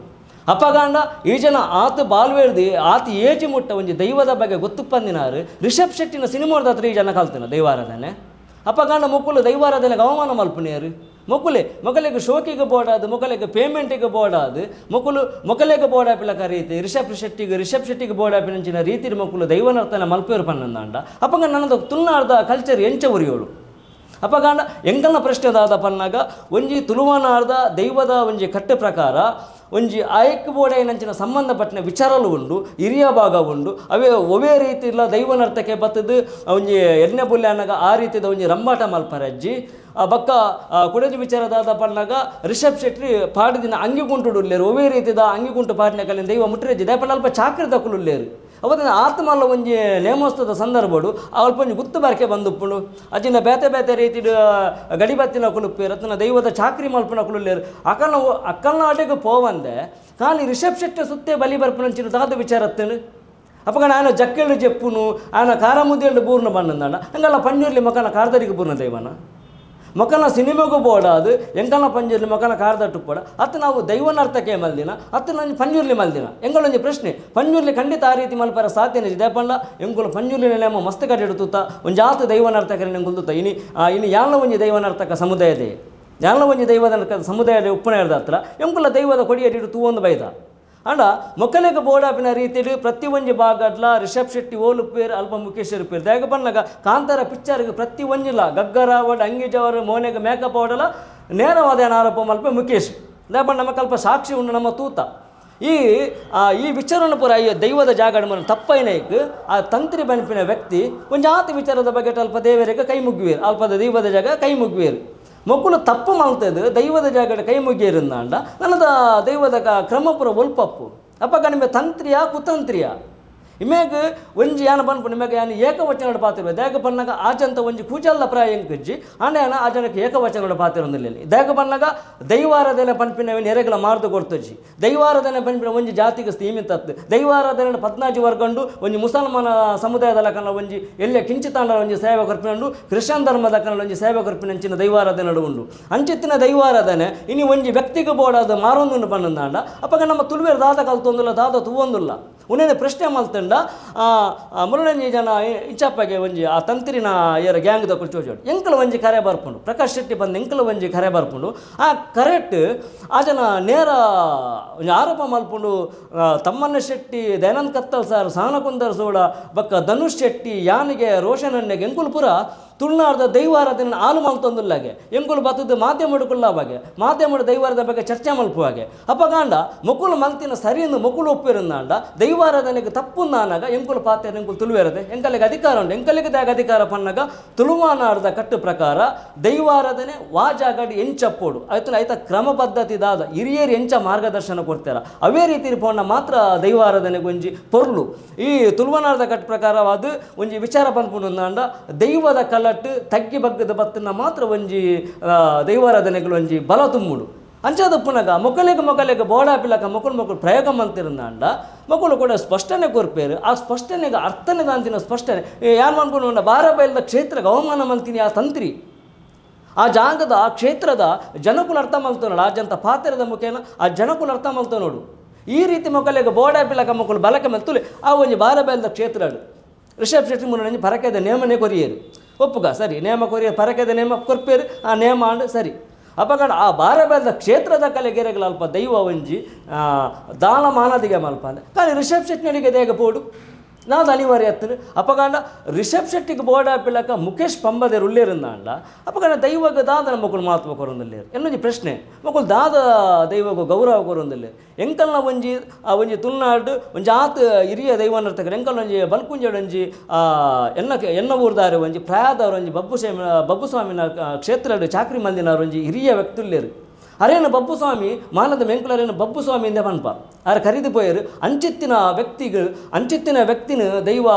ಅಪ್ಪಗಾಂಡ ಈ ಜನ ಆತ ಬಾಲ್ವೇಳ್ದು ಆತ ಏಜಿ ಮುಟ್ಟ ಒಂಜಿ ದೈವದ ಬಗ್ಗೆ ಗೊತ್ತು ಪಂದಿನಾರು ರಿಷಬ್ ಶೆಟ್ಟಿನ ಸಿನಿಮಾದ ಹತ್ರ ಈ ಜನ ಕಲ್ತಿನ ದೈವಾರಾಧನೆ ಅಪ್ಪಗಾಂಡ ಮಕ್ಕಳು ದೈವಾರಾಧನೆಗೆ ಅವಮಾನ ಮಲ್ಪನಿಯರು ಮೊಕಲಿಗೆ ಶೋಕಿಗೆ ಬೋಡಾದು ಮೊಕಲಿಗೆ ಪೇಮೆಂಟಿಗೆ ಬೋಡಾದು ಮೊಕಲಿಗೆ ಬೋಡಾಪಿಲಕ ರೀತಿ ರಿಷಬ್ ಶೆಟ್ಟಿಗೆ ಬೋಡಾಪಿನಂಚಿನ ರೀತಿ ಮಕ್ಕಳು ದೈವನರ್ತನ ಮಲ್ಪೇರು ಪನ್ನಂದಾಂಡ ಅಪ್ಪಗ ನನ್ನದು ತುಳುನಾಡ್ದ ಕಲ್ಚರ್ ಎಂಚ ಉರಿಯೋಳು ಅಪ್ಪಗಾಂಡ ಎಂಕಲ್ನ ಪ್ರಶ್ನೆದಾದ ಪನ್ನಾಗ ಒಂಜಿ ತುಳುವನಾರ್ದ ದೈವದ ಒಂಜಿ ಕಟ್ಟೆ ಪ್ರಕಾರ ಒಂಜಿ ಆಯಕ್ ಬೋಡೈನಂಚಿನ ಸಂಬಂಧಪಟ್ಟಿನ ವಿಚಾರಲು ಉಂಡು ಹಿರಿಯ ಭಾಗ ಉಂಡು ಒವೇ ರೀತಿ ಇಲ್ಲ ದೈವನರ್ತಕ್ಕೆ ಬತ್ತದು ಒಂಜಿ ಎಣ್ಣೆ ಬುಲ್ಲೆ ಅನ್ನಗ ಆ ರೀತಿದ ಒಂಜಿ ರಂಬಾಟ ಮಲ್ಪರಜ್ಜಿ ಬಕ್ಕ ಕುಡಜಿ ವಿಚಾರದಾದ ಪನ್ನಾಗ ರಿಷಬ್ ಶೆಟ್ಟಿ ಪಾಡಿದಿನ ಅಂಗಿಗುಂಟುಡುಲ್ಲೇರು ಒವೇ ರೀತಿದ ಅಂಗಿಗುಂಟು ಪಾಡಿನ ಕಲಿನ ದೈವ ಮುಟ್ರೆಜ್ಜಿ ದಯಪಂಡ ಅಲ್ಪ ಚಾಕ್ರಿ ತಕ್ಕುಲ್ಲೇರು ಅವತ್ತಿನ ಆತ್ಮಲ್ಲ ಒಂಜಿ ನೇಮೋತ್ಸವದ ಸಂದರ್ಭಡು ಅಲ್ಪ ಒಂಜಿ ಗುತ್ತು ಬಾರಿಕೆ ಬಂದುಪ್ಪುಂಡು ಅಜಿನ ಬೇತೆ ರೀತಿ ಗಡಿಬತ್ತಿನ ಕುಲುಪ್ಪೇರು ಅತನ ದೈವದ ಚಾಕ್ರಿ ಮಲ್ಪನ ಕುಲುಲ್ಲೇರು ಅಕ್ಕಲ್ನ ಆಟೆಗೆ ಪೋವಂದೆ ಖಾಲಿ ರಿಷಬ್ ಶೆಟ್ಟಿ ಸುತ್ತೇ ಬಲಿ ಬರ್ಪುನಂಚಿನ ದಾದ ವಿಚಾರತ್ತನು ಅಪ್ಪಗ ನಾನು ಜಕ್ಕೆಳ್ಳು ಜೆಪ್ಪುನು ಆನ ಖಾರ ಮುದ್ದೆಳ್ಳು ಬೂರ್ನ ಬಣ್ಣಂದಾಂಡ ಹಂಗಲ್ಲ ಪಂಜೂರ್ಲಿ ಮಕ್ಕನ ಕಾರ್ದರಿಗೆ ಬೂರ್ನ ದೈವನ ಮೊಕನ ಸಿನಿಮಾಗೂ ಬೋಡಾದು ಎಂಕಲ್ನ ಪಂಜೂರ್ಲಿ ಮೊಕನ ಕಾರ್ದಟ್ಟು ಪೋಡ ಅತ್ತ ನಾವು ದೈವನರ್ಥಕ್ಕೆ ಮಲ್ದಿನ ಅತ್ತ ನಾನು ಪಂಜೂರ್ಲಿ ಮಲ್ದಿನ ಎಂಗಳೊಂದು ಪ್ರಶ್ನೆ ಪಂಜೂರ್ಲಿ ಖಂಡಿತ ಆ ರೀತಿ ಮಲ್ಪರ ಸಾಧ್ಯನೇ ದೇಪಂಡ ಎಂಕುಲು ಪಂಜೂರ್ಲಿ ನೇಮ ಮಸ್ತ್ ಕಟ್ಟಿಡುತ್ತ ಒಂದು ಜಾತ ದೈವನರ್ಥಕ ಎಂಗುಲ್ದುತ್ತ ಇನ್ನು ಯಾನ ಒಂಜಿ ದೈವನರ್ಥಕ ಸಮುದಾಯದೇ ಯಾನ ಒಂಜಿ ದೈವದ ಸಮುದಾಯದ ಉಪ್ಪನ ಹಿಡ್ದ ಹತ್ರ ಎಂಕುಲ ದೈವದ ಕೊಡಿಯಡಿಡು ತೂವೊಂದು ಬೈದ ಅಂಡ ಮೊಕ್ಕಲೆಗೆ ಬೋಡಾಪಿನ ರೀತಿಯಲ್ಲಿ ಪ್ರತಿ ಒಂಜಿ ಭಾಗಡ್ಲ ರಿಷಬ್ ಶೆಟ್ಟಿ ಓಲು ಪೇರು ಅಲ್ಪ ಮುಖೇಶ್ವರಿ ಪೇರು ದಾಗ ಬಣ್ಣಗ ಕಾಂತಾರ ಪಿಕ್ಚರ್ಗೆ ಪ್ರತಿ ಒಂಜಿಲ್ಲ ಗಗ್ಗರಾವಡ್ ಅಂಗಿಜವರು ಮೋನೆಗೆ ಮೇಕಪ್ ಅವಡೆಲ್ಲ ನೇರವಾದ ಆರೋಪ ಮಲ್ಪ ಮುಖೇಶ್ ಲೇಪಣ್ಣ ನಮಗೆ ಅಲ್ಪ ಸಾಕ್ಷಿ ಉಂಡು ನಮ್ಮ ತೂತ ಈ ವಿಚಾರವನ್ನು ಪೂರ ಈ ದೈವದ ಜಾಗ ತಪ್ಪೈನೈಕ್ ಆ ತಂತ್ರಿ ಬನ್ಪಿನ ವ್ಯಕ್ತಿ ಒಂದು ಜಾತಿ ವಿಚಾರದ ಬಗ್ಗೆ ಅಲ್ಪ ದೇವರಿಗೆ ಕೈ ಮುಗ್ವೇರು ಅಲ್ಪದ ದೈವದ ಜಾಗ ಕೈ ಮುಗ್ವೇರು ಮಕ್ಕಳು ತಪ್ಪು ಮಾಡ್ತದೆ ದೈವದ ಜಾಗದ ಕೈ ಮುಗಿಯರಿಂದಾಂಡ ನನ್ನದ ದೈವದ ಕ್ರಮಪುರ ಒಲ್ಪಪ್ಪು ಅಪ್ಪ ನಿಮಗೆ ತಂತ್ರಿಯ ಕುತಂತ್ರಿಯ ಇಮೇಗ ಒಂಜಿ ಯಾನ ಬನ್ಪು ನಿಮಗೆ ಯಾನು ಏಕವಚನ ಪಾತಿರ್ಬೋದು ದೇಗ ಬನ್ನಾಗ ಆಚಂತ ಒಂಜಿ ಕೂಜಲ್ಲ ಪ್ರಾಯ ಎಂಕಜ್ಜಿ ಆಂಡೆಯನ ಆ ಜನಕ್ಕೆ ಏಕವಚನ ಪಾತಿರೊಂದಿಲ್ಲ ದೇಗ ಬನ್ನಾಗ ದೈವಾರಾಧನೆ ಪಂಪಿನ ನೆರೆಗಳ ಮಾರ್ದು ಕೊಡ್ತಜ್ಜಿ ದೈವಾರಾಧನೆ ಪಂಪಿನ ಒಂಜಿ ಜಾತಿಗೆ ಸೀಮಿತತ್ತು ದೈವಾರಾಧನೆ 14 ವರ್ಗಂಡು ಒಂಜಿ ಮುಸಲ್ಮಾನ ಸಮುದಾಯದ ಕನ್ನ ಒಂಜಿ ಎಲ್ಲೆ ಕಿಂಚಿತಾಂಡ ಒಂಜಿ ಸೇವೆ ಕೊರ್ಪಿನಂಡು ಕ್ರಿಶ್ಚಿಯನ್ ಧರ್ಮದ ಕನ್ನ ಒಂಜಿ ಸೇವೆ ಕೊರ್ಪಿನಂಚಿನ ದೈವಾರಾಧನೆ ಉಂಡು ಅಂಚಿತ್ತಿನ ದೈವಾರಾಧನೆ ಇನ್ನು ಒಂಜಿ ವ್ಯಕ್ತಿಗೆ ಬೋಡಾದ ಮಾರೊಂದು ಪನ್ನಂದಾಂಡ ಅಪ್ಪಗ ನಮ್ಮ ತುಳುವೇರು ದಾದ ಕಲ್ತೊಂದಿಲ್ಲ ದಾದ ತೂವೊಂದಿಲ್ಲ ಉನ್ನೇನೆ ಪ್ರಶ್ನೆ ಮಲ್ತಂಡ ಮುರುಳಂಜಿ ಜನ ಇಚ್ಚಪ್ಪಗೆ ಒಂಜಿ ಆ ತಂತ್ರಿನ ಏರ ಗ್ಯಾಂಗ್ದ ಕುರ್ಚೋಜೋಡು ಎಂಕಲು ಒಂಜಿ ಕರೆ ಬರ್ಪುಂಡು ಪ್ರಕಾಶ್ ಶೆಟ್ಟಿ ಬಂದು ಎಂಕಲು ಒಂಜಿ ಕರೆ ಬರ್ಪುಂಡು ಆ ಕರೆಕ್ಟ್ ಆ ಜನ ನೇರ ಒಂಜಿ ಆರೋಪ ಮಲ್ಪುಂಡು ತಮ್ಮಣ್ಣ ಶೆಟ್ಟಿ ದಯಾನಂದ್ ಕತ್ತಲ್ ಸರ್ ಸಾನಕುಂದರ್ ಸೋಡ ಬಕ್ಕ ಧನುಷ್ ಶೆಟ್ಟಿ ಯಾನಿಗೆ ರೋಷನ್ ಅಣ್ಣಗೆ ಎಂಕುಲು ಪುರ ತುಳುನಾಡ್ದ ದೈವಾರಾಧನೆ ಆಲು ಮಲ್ತೊಂದುಲ್ಲಾಗೆ ಎಂಕುಲು ಬತ್ತದ ಮಾಧ್ಯಮಡುಕುಳ್ಳಾವಾಗೆ ಮಾಧ್ಯಮಡು ದೈವಾರದ ಬಗ್ಗೆ ಚರ್ಚೆ ಮಲ್ಪುವಾಗೆ ಅಪ್ಪಗಾಂಡ ಮೊಕುಲು ಮಲ್ತಿನ ಸರಿಯಿಂದ ಮೊಕುಲು ಒಪ್ಪಿರಂದಾಂಡ ದೈವಾರಾಧನೆಗೆ ತಪ್ಪುಂದಾನಾಗ ಎಂಕುಲು ಪಾತ್ರೆ ಎಂಕುಲು ತುಳುವೇರದೆ ಎಂಕಲಿಗೆ ಅಧಿಕಾರ ಉಂಟು ಎಂಕಲಿಗೆ ದಾಗ ಅಧಿಕಾರ ಪನ್ನಾಗ ತುಳುವಾನಾಡ್ದ ಕಟ್ಟು ಪ್ರಕಾರ ದೈವಾರಾಧನೆ ವಾಜಾಗಡಿ ಎಂಚಪ್ಪೋಡು ಆಯ್ತು ಕ್ರಮ ಪದ್ಧತಿದಾದ ಹಿರಿಯರು ಎಂಚ ಮಾರ್ಗದರ್ಶನ ಕೊಡ್ತಾರ ಅವೇ ರೀತಿ ಪೋಣ ಮಾತ್ರ ದೈವಾರಾಧನೆಗೆ ಒಂಜಿ ಪೊರ್ಲು ಈ ತುಳುವನಾಡ್ದ ಕಟ್ಟು ಪ್ರಕಾರವಾದ ಒಂಜಿ ವಿಚಾರ ಪನ್ಪುಂಡು ದೈವದ ಕಲಟ್ಟು ತಗ್ಗಿ ಬಗ್ಗದ ಬತ್ತನ್ನ ಮಾತ್ರ ಒಂಜಿ ದೈವಾರಾಧನೆಗಳು ಒಂಜಿ ಬಲ ತುಂಬುಡು ಅಂಚಾದ ಪುನಗ ಮೊಕಲೆಗೆ ಬೋಡಾಪಿಲಕ ಮೊಕಲು ಪ್ರಯೋಗ ಮಂತಿರಂದಾಂಡ ಮೊಕಲು ಕೂಡ ಸ್ಪಷ್ಟನೆ ಕೊರ್ಪೇರು ಆ ಸ್ಪಷ್ಟನೆಗೆ ಅರ್ಥನೆಗ ಅಂತಿನ ಸ್ಪಷ್ಟನೆ ಯಾರು ಅನ್ಕೊಂಡು ಬಾರ ಬೈಲ್ದ ಕ್ಷೇತ್ರಕ್ಕೆ ಅವಮಾನ ಮಲ್ತೀನಿ ಆ ತಂತ್ರಿ ಆ ಜಾಗದ ಆ ಕ್ಷೇತ್ರದ ಜನಕುಲ ಅರ್ಥ ಮಲ್ತೋ ನೋಡು ಆ ಜಂತ ಪಾತ್ರದ ಮುಖೇನ ಆ ಜನಕುಲ ಅರ್ಥ ಮಲ್ತೋ ನೋಡು ಈ ರೀತಿ ಮೊಕಲೆಗೆ ಬೋಡಾಪಿಲಕ ಮೊಕಲು ಬಲಕೆ ಮಲ್ತುಲೆ ಆ ಒಂಜಿ ಬಾರ ಬೈಲ್ದ ಕ್ಷೇತ್ರ ರಿಷಬ್ ಶೆಟ್ಟಿ ಮುನ್ನ ಪರಕೆದ ನೇಮನೇ ಕೊರಿಯರು ಒಪ್ಪುಗ ಸರಿ ನೇಮ ಕೊರಿಯ ಪರಕೆದ ನೇಮ ಕೊರ್ಪೇರು ಆ ನೇಮ ಅಂಡ್ ಸರಿ ಅಪಗಡ ಆ ಬಾರಬೇದ ಕ್ಷೇತ್ರದ ಕಲೆಗೆರೆಗಳ ಅಲ್ಪ ದೈವ ಒಂಜಿ ದಾನ ಮಾನದಿಗೆ ಮಲ್ಪ ಅಂದರೆ కానీ ರಿಷಬ್ ಶೆಟ್ಟಿನಿಗೆ ದೇಗ ಪೋಡು ನಾದು ಅನಿವಾರ್ಯ ಎತ್ತರು ಅಪ್ಪಗಾಂಡ ರಿಷಬ್ ಶೆಟ್ಟಿಗೆ ಬೋಡಾಪಿಲಕ ಮುಖೇಶ್ ಪಂಬದೇರು ಉಳ್ಳೇರಿಂದಾಂಡ ಅಪ್ಪಗಾಂಡ ದೈವಗ ದಾದನ ಮಕ್ಕಳು ಮಹತ್ವ ಕೊರೊಂದಿಲ್ಲೇರು ಎನ್ನೊಂಜಿ ಪ್ರಶ್ನೆ ಮಕ್ಕಳು ದಾದ ದೈವಗ ಗೌರವ ಕೊರೊಂದಿಲ್ಲೇರು ಎಂಕಲ್ನ ಒಂಜಿ ತುಳುನಾಡು ಒಂಜಿ ಆತ ಹಿರಿಯ ದೈವನರ್ತಕರು ಎಂಕಲ್ ಒಂಜಿ ಬಲ್ಕುಂಜಡ್ ಒಂಜಿ ಎನ್ನ ಊರ್ದಾರು ಒಂಜಿ ಪ್ರಾಯದವರು ಒಂಜಿ ಬಬ್ಬುಸ್ವಾಮಿನ ಕ್ಷೇತ್ರ ಚಾಕ್ರಿ ಮಂದಿನವರು ಒಂಜಿ ಹಿರಿಯ ವ್ಯಕ್ತುಲ್ಲೇರು ಅರೇನು ಬಬ್ಬು ಸ್ವಾಮಿ ಮಾನದ ಮೆಂಕುಲರೇನು ಬಬ್ಬು ಸ್ವಾಮಿಯಿಂದ ಪನ್ಪ ಅರೆ ಕರಿದು ಪೋಯರು ಅಂಚಿತ್ತಿನ ವ್ಯಕ್ತಿನ ದೈವ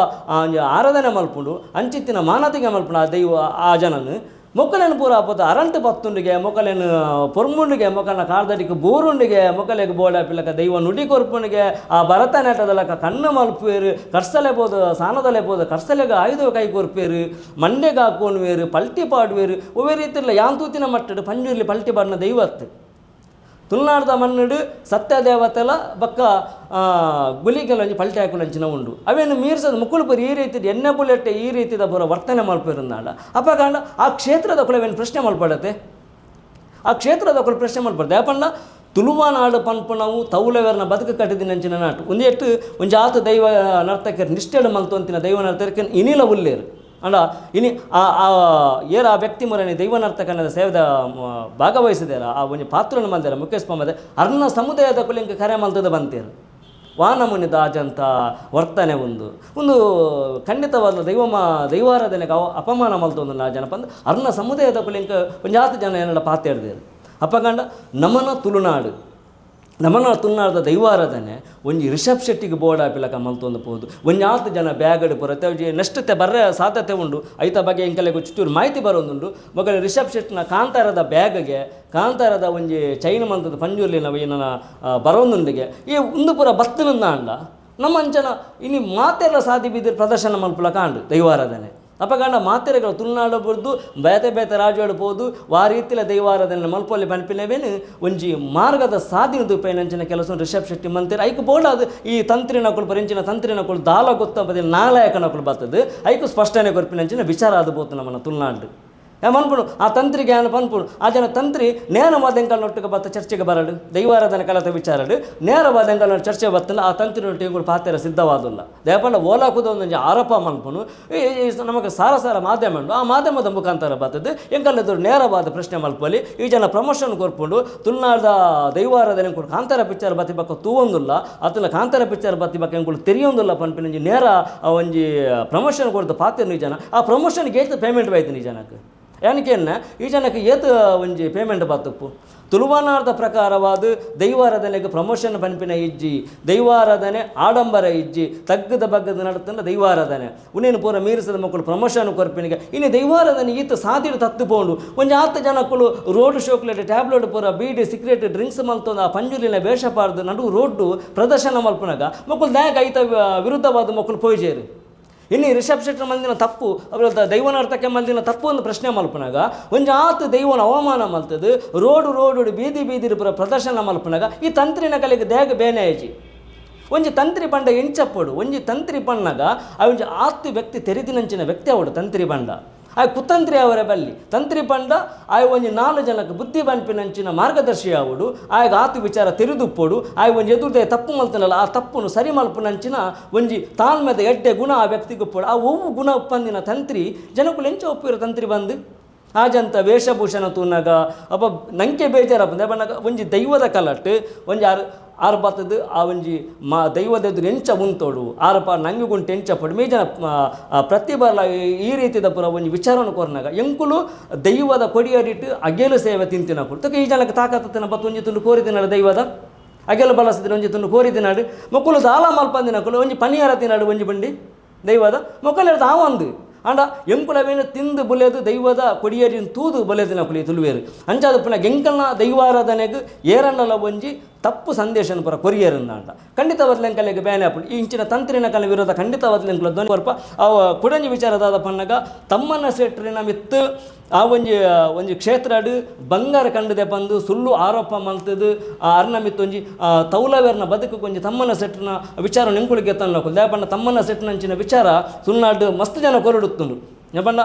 ಆರಾಧನೆ ಮಲ್ಪುಂಡು ಅಂಚಿತ್ತಿನ ಮಾನತಿಗೆ ಮಲ್ಪುಂಡು ಆ ದೈವ ಆ ಜನನು ಮೊಕ್ಕಲೇನು ಪೂರ ಪೋತ ಅರಂಟು ಪತ್ತುಂಡಿಗೆ ಮೊಕ್ಕಲೇನು ಪೊರ್ಮುಂಡಿಗೆ ಮೊಕ್ಕನ ಕಾಡ್ದಡಿಗೆ ಬೋರುಂಡಿಗೆ ಮೊಕ್ಕಲೆಗೆ ಬೋಡ ಪಿಲ್ಲಕ ದೈವ ನುಡಿ ಕೊರ್ಪುಣಿಗೆ ಆ ಭರತನಾಟ್ಯದಲ್ಲಕ ಕಣ್ಣು ಮಲ್ಪೇರು ಕರ್ಸಲೆ ಬೋದು ಸಾನದಲೆ ಬೋದು ಕರ್ಸಲೆಗೆ ಆಯುಧ ಕೈ ಕೊರ್ಪೇರು ಮಂಡೆಗೆ ಹಾಕೋನ್ವೇರು ಪಲ್ಟಿ ಪಾಡುವೇರು ಒವೇ ರೀತಿಲ್ಲ ಯಾಂತೂತಿನ ಮಟ್ಟಡು ಪಂಜೂರ್ಲಿ ಪಲ್ಟಿ ಪಾಡಿನ ದೈವತ್ತು ತುಳುನಾಡದ ಮಣ್ಣುಡು ಸತ್ಯ ದೇವತೆಲ ಬಕ್ಕ ಗುಲಿಗೆಲ್ಲ ಪಲ್ಟಿ ಹಾಕೊಂಡಂಚಿನ ಉಂಡು ಅವೇನು ಮೀರ್ಸೋದು ಮುಕ್ಕುಳು ಪುರ ಈ ರೀತಿ ಎಣ್ಣೆ ಬುಲೆಟ್ಟೆ ಈ ರೀತಿದ ಪುರ ವರ್ತನೆ ಮಲ್ಪಿರುನ್ನಾಡ ಅಪ್ಪಕಾಂಡ ಆ ಕ್ಷೇತ್ರದ ಕುಳವೇನು ಪ್ರಶ್ನೆ ಮಲ್ಪಡತ್ತೆ ಆ ಕ್ಷೇತ್ರದ ಕುಳ ಪ್ರಶ್ನೆ ಮಲ್ಪಡುತ್ತೆ ಯಾಪಂಡ ತುಳುವಾನಾಡು ಪನ್ಪುಣವು ತೌಲವೆರ್ನ ಬದುಕು ಕಟ್ಟಿದಿನಂಚಿನ ನಾಟು ಒಂದೆಟ್ಟು ಒಂಜಿ ಆತು ದೈವ ನರ್ತಕರು ನಿಷ್ಠೆಡು ಮಲ್ತೊಂತಿನ ದೈವ ನರ್ತಕರು ಇನಿಲ ಉಲ್ಲೇರು ಅಂಡ ಇನಿ ಏರ ಆ ವ್ಯಕ್ತಿ ಮುರನಿ ದೈವ ನರ್ತಕನ ಸೇವೆದ ಭಾಗವಹಿಸಿದಾರ ಆ ಒಂದು ಪಾತ್ರನ ಮಲ್ದಾರ ಮುಖೇಶ್ ಪಮ್ಮದೆ ಅರ್ನ ಸಮುದಾಯದ ಕುಲಿಂಕ ಕರೆ ಮಲ್ತದ ಬಂತೇರು ವಾನಮುನಿದ ಆಜಂತ ವರ್ತನೆ ಒಂದು ಖಂಡಿತವಾದ ದೈವಾರಾಧನೆಗೆ ಅಪಮಾನ ಮಲ್ತೊಂದು ನಾ ಜನಪ ಅಂದ್ರೆ ಅರ್ನ ಸಮುದಾಯದ ಕುಲಿಂಕ ಒಂದು 10 ಜನ ಏನೆಲ್ಲ ಪಾತೇಡ್ದೇರು ಅಪ್ಪಗಂಡ ನಮನ ತುಳುನಾಡದ ದೈವಾರಾಧನೆ ಒಂಜಿ ರಿಷಬ್ ಶೆಟ್ಟಿಗೆ ಬೋರ್ಡ್ ಆಪಿಲಕ ಮಲ್ತೊಂದು ಪೋದು ಒಂಜಿ 10 ಜನ ಬ್ಯಾಗಡು ಪುರತೆ ನೆಕ್ಸ್ಟ್ ಬರ್ರೆ ಸಾಧ್ಯತೆ ಉಂಡು ಐತ ಬಗ್ಗೆ ಇಂಕಲೆಗೆ ಚುಟ್ಟೂರು ಮಾಹಿತಿ ಬರೋದುಂಡು ಮಗ ರಿಷಬ್ ಶೆಟ್ಟಿನ ಕಾಂತಾರದ ಬ್ಯಾಗ್ಗೆ ಕಾಂತಾರದ ಒಂಜಿ ಚೈನ್ ಮಂತದ ಪಂಜೂರ್ಲಿನ ಏನನ ಬರೋದುಂಡಿಗೆ ಈ ಒಂದು ಪುರ ಬತ್ತನಿಂದ ಅಂಡ ನಮ್ಮ ಅಂಚನ ಇನ್ನು ಮಾತೆಲ್ಲ ಸಾದಿ ಬಿದ್ದರೆ ಪ್ರದರ್ಶನ ಮಲ್ಪುಲ ಕಾಂಡು ದೈವಾರಾಧನೆ ಅಪ್ಪಗಂಡ ಮಾತೆರೆಗಳು ತುಳುನಾಡು ಬುರ್ದು ಬೇತೆ ರಾಜೋಡು ಪೋದು ಆ ರೀತಿಯ ದೈವಾರಾಧನೆ ಮಲ್ಪಲ್ಲಿ ಪನ್ಪಿನವೇನು ಒಂಜಿ ಮಾರ್ಗದ ಸಾಧಿನ ದುಪ್ಪೈನಂಚಿನ ಕೆಲಸ ರಿಷಬ್ ಶೆಟ್ಟಿ ಮಂತಿರ ಐಕು ಬೋರ್ಡ್ ಅದು ಈ ತಂತ್ರಿನಕುಲು ಪರಿಂಚಿನ ತಂತ್ರಿನಕುಲು ದಾಲ ಗೊತ್ತ ಬದಿ ನಾಲಾಯಕನಕುಲು ಬರ್ತದೆ ಐಕು ಸ್ಪಷ್ಟನೆ ಕೊರ್ಪಿನಂಚಿನ ವಿಚಾರ ಅದು ಬೋತು ನಮ್ಮನ್ನ ತುಳುನಾಡು ಮನ್ಪುಡು ಆ ತಂತ್ರಿಗೆ ಏನು ಪನ್ಪುಡು ಆ ಜನ ತಂತ್ರಿ ನೇರವಾದ ಎಂಕಲ್ನೊಟ್ಟಿಗೆ ಬತ್ತ ಚರ್ಚೆಗೆ ಬರಡು ದೈವಾರಾಧನೆ ಕಲತ ವಿಚಾರಡು ನೇರವಾದ ಎಂಕಲ್ನ ಚರ್ಚೆ ಬತ್ತಲ್ಲ ಆ ತಂತ್ರಿನೊಟ್ಟಿಗೆ ಪಾತ್ರ ಸಿದ್ಧವಾದಲ್ಲ ದಯಪಂಡ ಓಲಾಕುದ ಒಂದು ಆರೋಪ ಮನ್ಪುನು ನಮಗೆ ಸಾರ ಮಾಧ್ಯಮ ಉಂಟು ಆ ಮಾಧ್ಯಮದ ಮುಖಾಂತರ ಬರ್ತದೆ ಎಂಕಲ್ಲೆದುರು ನೇರವಾದ ಪ್ರಶ್ನೆ ಮಲ್ಪಲ್ಲಿ ಈ ಜನ ಪ್ರಮೋಷನ್ ಕೊರ್ಪುಂಡು ತುಳುನಾಡದ ದೈವಾರಾಧನೆ ಕೂಡ ಕಾಂತಾರ ಪಿಕ್ಚರ್ ಬತ್ತಿ ಬಕ್ಕ ತೂವೊಂದುಲ್ಲ ಅತನ ಕಾಂತಾರ ಪಿಕ್ಚರ್ ಬತ್ತಿ ಬಕ್ಕ ಎಂಗಳು ತೆರಿಯೊಂದುಲ್ಲ ಪನ್ಪಿನ ನೇರ ಒಂಜಿ ಪ್ರಮೋಷನ್ ಕೊಡ್ದು ಪಾತ್ರ ಈ ಜನ ಆ ಪ್ರಮೋಷನ್ಗೆ ಏತು ಪೇಮೆಂಟ್ ಬೈತೀನಿ ಈ ಜನಕ್ಕೆ ಏನಕ್ಕೆನ್ನ ಈ ಜನಕ್ಕೆ ಏತು ಒಂಜಿ ಪೇಮೆಂಟ್ ಬತ್ತಪ್ಪು ತುಳುವಾನಾರ್ದ ಪ್ರಕಾರವಾದ ದೈವಾರಾಧನೆಗೆ ಪ್ರಮೋಷನ್ ಪನ್ಪಿನ ಇಜ್ಜಿ ದೈವಾರಾಧನೆ ಆಡಂಬರ ಇಜ್ಜಿ ತಗ್ಗದ ಬಗ್ಗದ ನಡತನ ದೈವಾರಾಧನೆ ಉನೇನು ಪೂರ ಮೀರಿಸದ ಮಕ್ಕಳು ಪ್ರಮೋಷನ್ ಕೊರ್ಪಿನಿಗೆ ಇನ್ನು ದೈವಾರಾಧನೆ ಈತ ಸಾದಿಡು ತತ್ತುಪೋಂಡು ಒಂಜಿ 10 ಜನಕ್ಕಳು ರೋಡ್ ಶೋಕ್ಲೆಟ್ ಟ್ಯಾಬ್ಲೆಟ್ ಪೂರ ಬೀಡಿ ಸಿಗರೇಟ್ ಡ್ರಿಂಕ್ಸ್ ಮಲ್ತೊಂದು ಆ ಪಂಜುಲಿನ ವೇಷ ಪಾಡ್ದು ನಡು ರೋಡ್ಡು ಪ್ರದರ್ಶನ ಮಲ್ಪನಾಗ ಮಕ್ಕಳು ನ್ಯಾಗ ಐತ ವಿರುದ್ಧವಾದ ಮಕ್ಕಳು ಪೋಯ್ಜೇರು ಇನ್ನು ರಿಷಬ್ ಶೆಟ್ಟಿ ಮಂದಿನ ತಪ್ಪು ಅವರ ದೈವನಾರ್ಥಕ್ಕೆ ಮಂದಿನ ತಪ್ಪು ಒಂದು ಪ್ರಶ್ನೆ ಮಲ್ಪನಾಗ ಒಂದು 10 ದೈವನ ಅವಮಾನ ಮಲ್ತದು ರೋಡು ಬೀದಿ ಪುರ ಪ್ರದರ್ಶನ ಮಲ್ಪನಾಗ ಈ ತಂತ್ರಿನ ಕಲೆಗೆ ದೇಗ ಬೇನೆಯಜಿ ಒಂಜಿ ತಂತ್ರಿ ಪಂಡ ಎಂಚಪ್ಪಡು ಒಂಜಿ ತಂತ್ರಿ ಪಣ್ಣಗ ಆ ಒಂಜಿ 10 ವ್ಯಕ್ತಿ ತೆರೆದಿನಂಚಿನ ವ್ಯಕ್ತಿ ಅವಡು ತಂತ್ರಿ ಪಂಡ ಆ ಕುತಂತ್ರಿ ಅವರ ಬಲ್ಲಿ ತಂತ್ರಿ ಪಂಡ ಆ ಒಂಜಿ 4 ಜನಕ್ಕೆ ಬುದ್ಧಿ ಬನ್ಪಿನಂಚಿನ ಮಾರ್ಗದರ್ಶಿ ಆವುಡು ಆಗ ಆತು ವಿಚಾರ ತೆರೆದುಪ್ಪೋಡು ಆ ಒಂಜಿ ಎದುರ್ದೆ ತಪ್ಪು ಮಲ್ತನಲ್ಲ ಆ ತಪ್ಪನ್ನು ಸರಿ ಮಲ್ಪನಂಚಿನ ಒಂಜಿ ತಾಳ್ಮೆದ ಎಡ್ಡೆ ಗುಣ ಆ ವ್ಯಕ್ತಿಗೆ ಉಪ್ಪೋಡು ಆ ಒವ್ವು ಗುಣ ಉಪ್ಪಂದಿನ ತಂತ್ರಿ ಜನಕ್ಕೂ ಎಂಚ ಒಪ್ಪಿರೋ ತಂತ್ರಿ ಬಂದು ಆಜಂತ ವೇಷಭೂಷಣ ತೂನಾಗ ಅಪ್ಪ ನಂಗೆ ಬೇಜಾರಪ್ಪ ಬಣ್ಣಗ ಒಂಜಿ ದೈವದ ಕಲಟ್ ಒಂಜಿ ಆರು ಬತ್ತದು ಆ ಒಂಜಿ ದೈವದ ಎದುರು ಎಂಚ ಉಂತೋಡು ಆರಪ್ಪ ನಂಗೆ ಗುಂಟು ಎಂಚ ಪಡು ಮೇ ಜನ ಪ್ರತಿಭಲ ಈ ರೀತಿದ ಪುರ ಒಂಜಿ ವಿಚಾರವನ್ನು ಕೊರ್ನಾಗ ಎಂಕುಲು ದೈವದ ಕೊಡಿಯಡಿಟ್ಟು ಅಗೆಲು ಸೇವೆ ತಿಂತಿನ ಕೊಡ್ತಕ ಈ ಜನಕ್ಕೆ ತಾಕತ್ತಿನ ಬತ್ತು ಒಂಜಿ ತುಂಡು ಕೋರಿದಿನಾಡು ದೈವದ ಅಗೆಲು ಬಳಸಿದಿನ ಒಂಜಿ ತುಂಡು ಕೋರಿದಿನಾಡು ಮಕ್ಕಳು ದಾಲ ಮಲ್ಪಂದಿನಕುಲು ಒಂಜಿ ಪನಿಯಾರ ತಿನ್ನಾಡು ಒಂಜಿ ಬಂಡಿ ದೈವದ ಮೊಕ್ಕಲೆಡ್ದು ಆ ಒಂದು ಅಂಡ ಎಂಕುಲವೇನು ತಿಂದು ಬೊಲೆದು ದೈವದ ಕೊಡಿಯರಿನ ತೂದು ಬೊಲೆದಿನ ಕುಲಿ ತುಳುವೇರು ಅಂಚಾದ ಪುನಃ ಎಂಕಲ್ನ ದೈವಾರಾಧನೆಗೆ ಏರನ್ನಲ ಒಂಜಿ ತಪ್ಪು ಸಂದೇಶನ ಪುರ ಕೊರಿಯರನ್ನ ಅಂಡ ಖಂಡಿತವಾದ ಕಲೆಗೆ ಬೇನೆ ಆಪುಡು ಈ ಇಂಚಿನ ತಂತ್ರಿನ ಕಲೆ ವಿರೋಧ ಖಂಡಿತವಾದ ಧ್ವನಿ ಬರ್ಪ ಅವ ಕುಡಂಜಿ ವಿಚಾರದಾದ ಪನ್ನಗ ತಮ್ಮನ ಸೆಟ್ರಿನ ಮಿತ್ತು ಆ ಒಂಜಿ ಕ್ಷೇತ್ರಡು ಬಂಗಾರ ಕಂಡದೆ ಬಂದು ಸುಳ್ಳು ಆರೋಪ ಮಲ್ತದು ಅರ್ನ ಮಿತ್ತೊಂಜಿ ತೌಲವೇರ್ನ ಬದುಕು ಕೊಂಜಿ ತಮ್ಮನ ಸೆಟ್ನ ವಿಚಾರ ನೆಂಕುಳಿಗೆ ತನ್ನಕು ಲೇಪಣ್ಣ ತಮ್ಮನ ಸೆಟ್ನಂಚಿನ ವಿಚಾರ ಸುಳ್ನಾಡು ಮಸ್ತ್ ಜನ ಕೊರಡುತ್ತುಂಡು ನೆಪಂಡ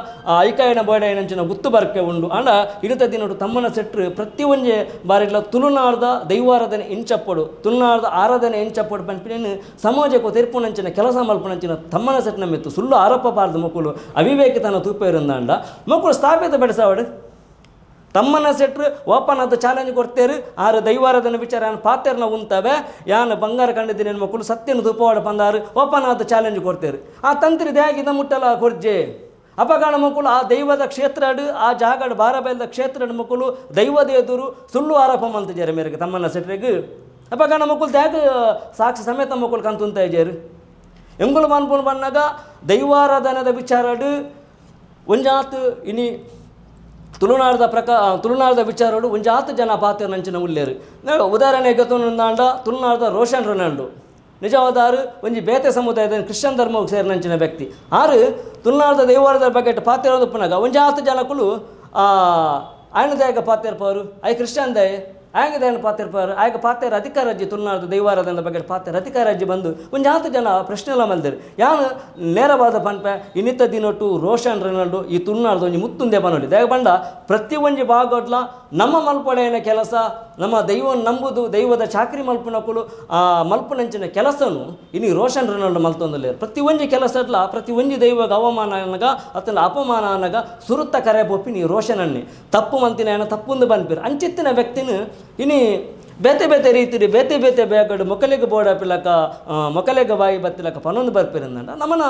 ಐಕಾಯನ ಬೋಡಾಯನಂಚಿನ ಗುತ್ತು ಬರ್ಕೆ ಉಂಡು ಅಂಡ ಇಡತ ದಿನಡು ತಮ್ಮನ ಸೆಟ್ರು ಪ್ರತಿ ಒಂಜೆ ಬಾರಿಲ ತುಳುನಾಡ್ದ ದೈವಾರಾಧನೆ ಎಂಚಪ್ಪಡು ತುಳುನಾಡ್ದ ಆರಾಧನೆ ಎಂಚಪ್ಪಡು ಪನ್ಪಿನೇನು ಸಮಾಜಕ್ಕೂ ತೆರ್ಪುನಂಚಿನ ಕೆಲಸ ಮಲ್ಪನಂಚಿನ ತಮ್ಮನ ಸೆಟ್ನ ಮಿತ್ತು ಸುಳ್ಳು ಆರೋಪ ಪಾರ್ದು ಮಕ್ಕಳು ಅವಿವೇಕಿತನ ತೂಪೇರಿಂದಾಂಡ ಮಕ್ಕಳು ಸ್ಥಾಪಿತ ಬೆಳೆಸವಾಡು ತಮ್ಮನ ಸೆಟ್ರು ಓಪನ್ ಅದು ಚಾಲೆಂಜ್ ಕೊಡ್ತೇರು ಆರು ದೈವಾರಾಧನೆ ವಿಚಾರ ಯಾನು ಪಾತೆರ್ನ ಉಂತವೆ ಯಾನು ಬಂಗಾರ ಕಂಡಿದ್ದೀನಿ ಮಕ್ಕಳು ಸತ್ಯನ ತುಪ್ಪವಾಡ ಬಂದಾರು ಓಪನ್ ಅದು ಚಾಲೆಂಜ್ ಕೊಡ್ತೇರು ಆ ತಂತ್ರಿ ದೇಗಿದ ಮುಟ್ಟಲ ಕೊರ್ಜೆ ಅಪಗಾಣ ಮಕ್ಕಳು ಆ ದೈವದ ಕ್ಷೇತ್ರಡು ಆ ಜಾಗಡು ಬಾರಬೈಲದ ಕ್ಷೇತ್ರಡು ಮಕ್ಕಳು ದೈವದ ಎದುರು ಸುಳ್ಳು ಆರೋಪ ಮಂತಿದ್ದಾರೆ ಮೇರೆಗೆ ತಮ್ಮನ್ನ ಸೆಟ್ರೆಗೆ ಅಪಗಾಣ ಮಕ್ಕಳು ತ್ಯಾಗ ಸಾಕ್ಷಿ ಸಮೇತ ಮಕ್ಕಳು ಕಂತುಂತ ಇದ್ದಾರೆ ಎಂಗುಲು ಮನ್ಪುಣ್ ಬಣ್ಣಗ ದೈವಾರಾಧನದ ವಿಚಾರಡು ಒಂಜಾತ್ ಇನಿ ತುಳುನಾಡದ ವಿಚಾರಗಳು ಒಂಜಾತ್ ಜನ ಪಾತ್ರ ನಂಚಿನ ಉಳ್ಳೇರು ಉದಾಹರಣೆಗೆ ತಂದಾಂಡ ತುಳುನಾಡದ ರೋಷನ್ ರೊನಾಲ್ಡೋ ನಿಜವಾದಾರು ಒಂಜಿ ಬೇತೆ ಸಮುದಾಯದ ಕ್ರಿಶ್ಚಿಯನ್ ಧರ್ಮಕ್ಕೆ ಸೇರಿನಂಚಿನ ವ್ಯಕ್ತಿ ಆರು ತುಳುನಾಡದ ದೈವಾರದ ಬಗ್ಗೆ ಪಾತ್ರ ಪುನಗ ಒಂಜಾತ್ ಜನಕ್ಕಳು ఆయన దాయక పాతేర్పారు అవి క్రిస్టియన్ దాయే ఆయన దాని పాతేర్పారు ఆయన పాತೇರ ಅಧಿಕಾರ ಅಜ್ಜಿ ತುಳುನಾಡು ದೈವಾರಾಧನ ಬಗ್ಗೆ ಪಾತೇರ ಅಧಿಕಾರ ಅಜ್ಜಿ ಬಂದು ಒಂದು ಜಾತ ಜನ ಪ್ರಶ್ನೆಲ್ಲ ಮಲ್ದಿರು ಯಾನು ನೇರವಾದ ಪನ್ಪೆ ಇನ್ನಿತ್ತ ದಿನೊಟ್ಟು ರೋಷನ್ ರೊನಾಲ್ಡೋ ಈ ತುಳುನಾಡು ಒಂಜಿ ಮುತ್ತುಂದೆ ಬನ್ನೋಡಿ ದಯ ಬಂಡ ಪ್ರತಿ ಒಂಜಿ ಭಾಗಟ್ಲ ನಮ್ಮ ಮಲ್ಪಡೆಯ ಕೆಲಸ ನಮ್ಮ ದೈವವನ್ನು ನಂಬುದು ದೈವದ ಚಾಕ್ರಿ ಮಲ್ಪನಕ್ಕಳು ಆ ಮಲ್ಪನಂಚಿನ ಕೆಲಸನು ಇನ್ನು ರೋಷನ್ ರೊನಾಲ್ಡೋ ಮಲ್ತೊಂದಲ್ಲೇರು ಪ್ರತಿ ಒಂಜಿ ಕೆಲಸಡ್ಲ ಪ್ರತಿ ಒಂಜಿ ದೈವಗ ಅವಮಾನ ಅನ್ನಗ ಅತನ ಅಪಮಾನ ಅನ್ನಗ ಸುರುತ್ತ ಕರೆ ಬೊಪ್ಪಿ ನೀ ರೋಷನ್ ಅನ್ನಿ ತಪ್ಪು ಮಂತಿನ ತಪ್ಪುಂದು ಬನ್ಪಿರು ಅಂಚಿತ್ತಿನ ವ್ಯಕ್ತಿನ ಇನಿ ಬೇತೆ ಬೇತೆ ರೀತಿ ಬೇತೆ ಬೇತೆ ಬೇಗಡು ಮೊಕಲೆಗೆ ಬೋಡ ಪಿಲಕ ಮೊಕಲೆಗೆ ಬಾಯಿ ಬತ್ತಿಲಕ ಪನೊಂದು ಬರ್ಪಿರಂದಂಡ ನಮ್ಮನ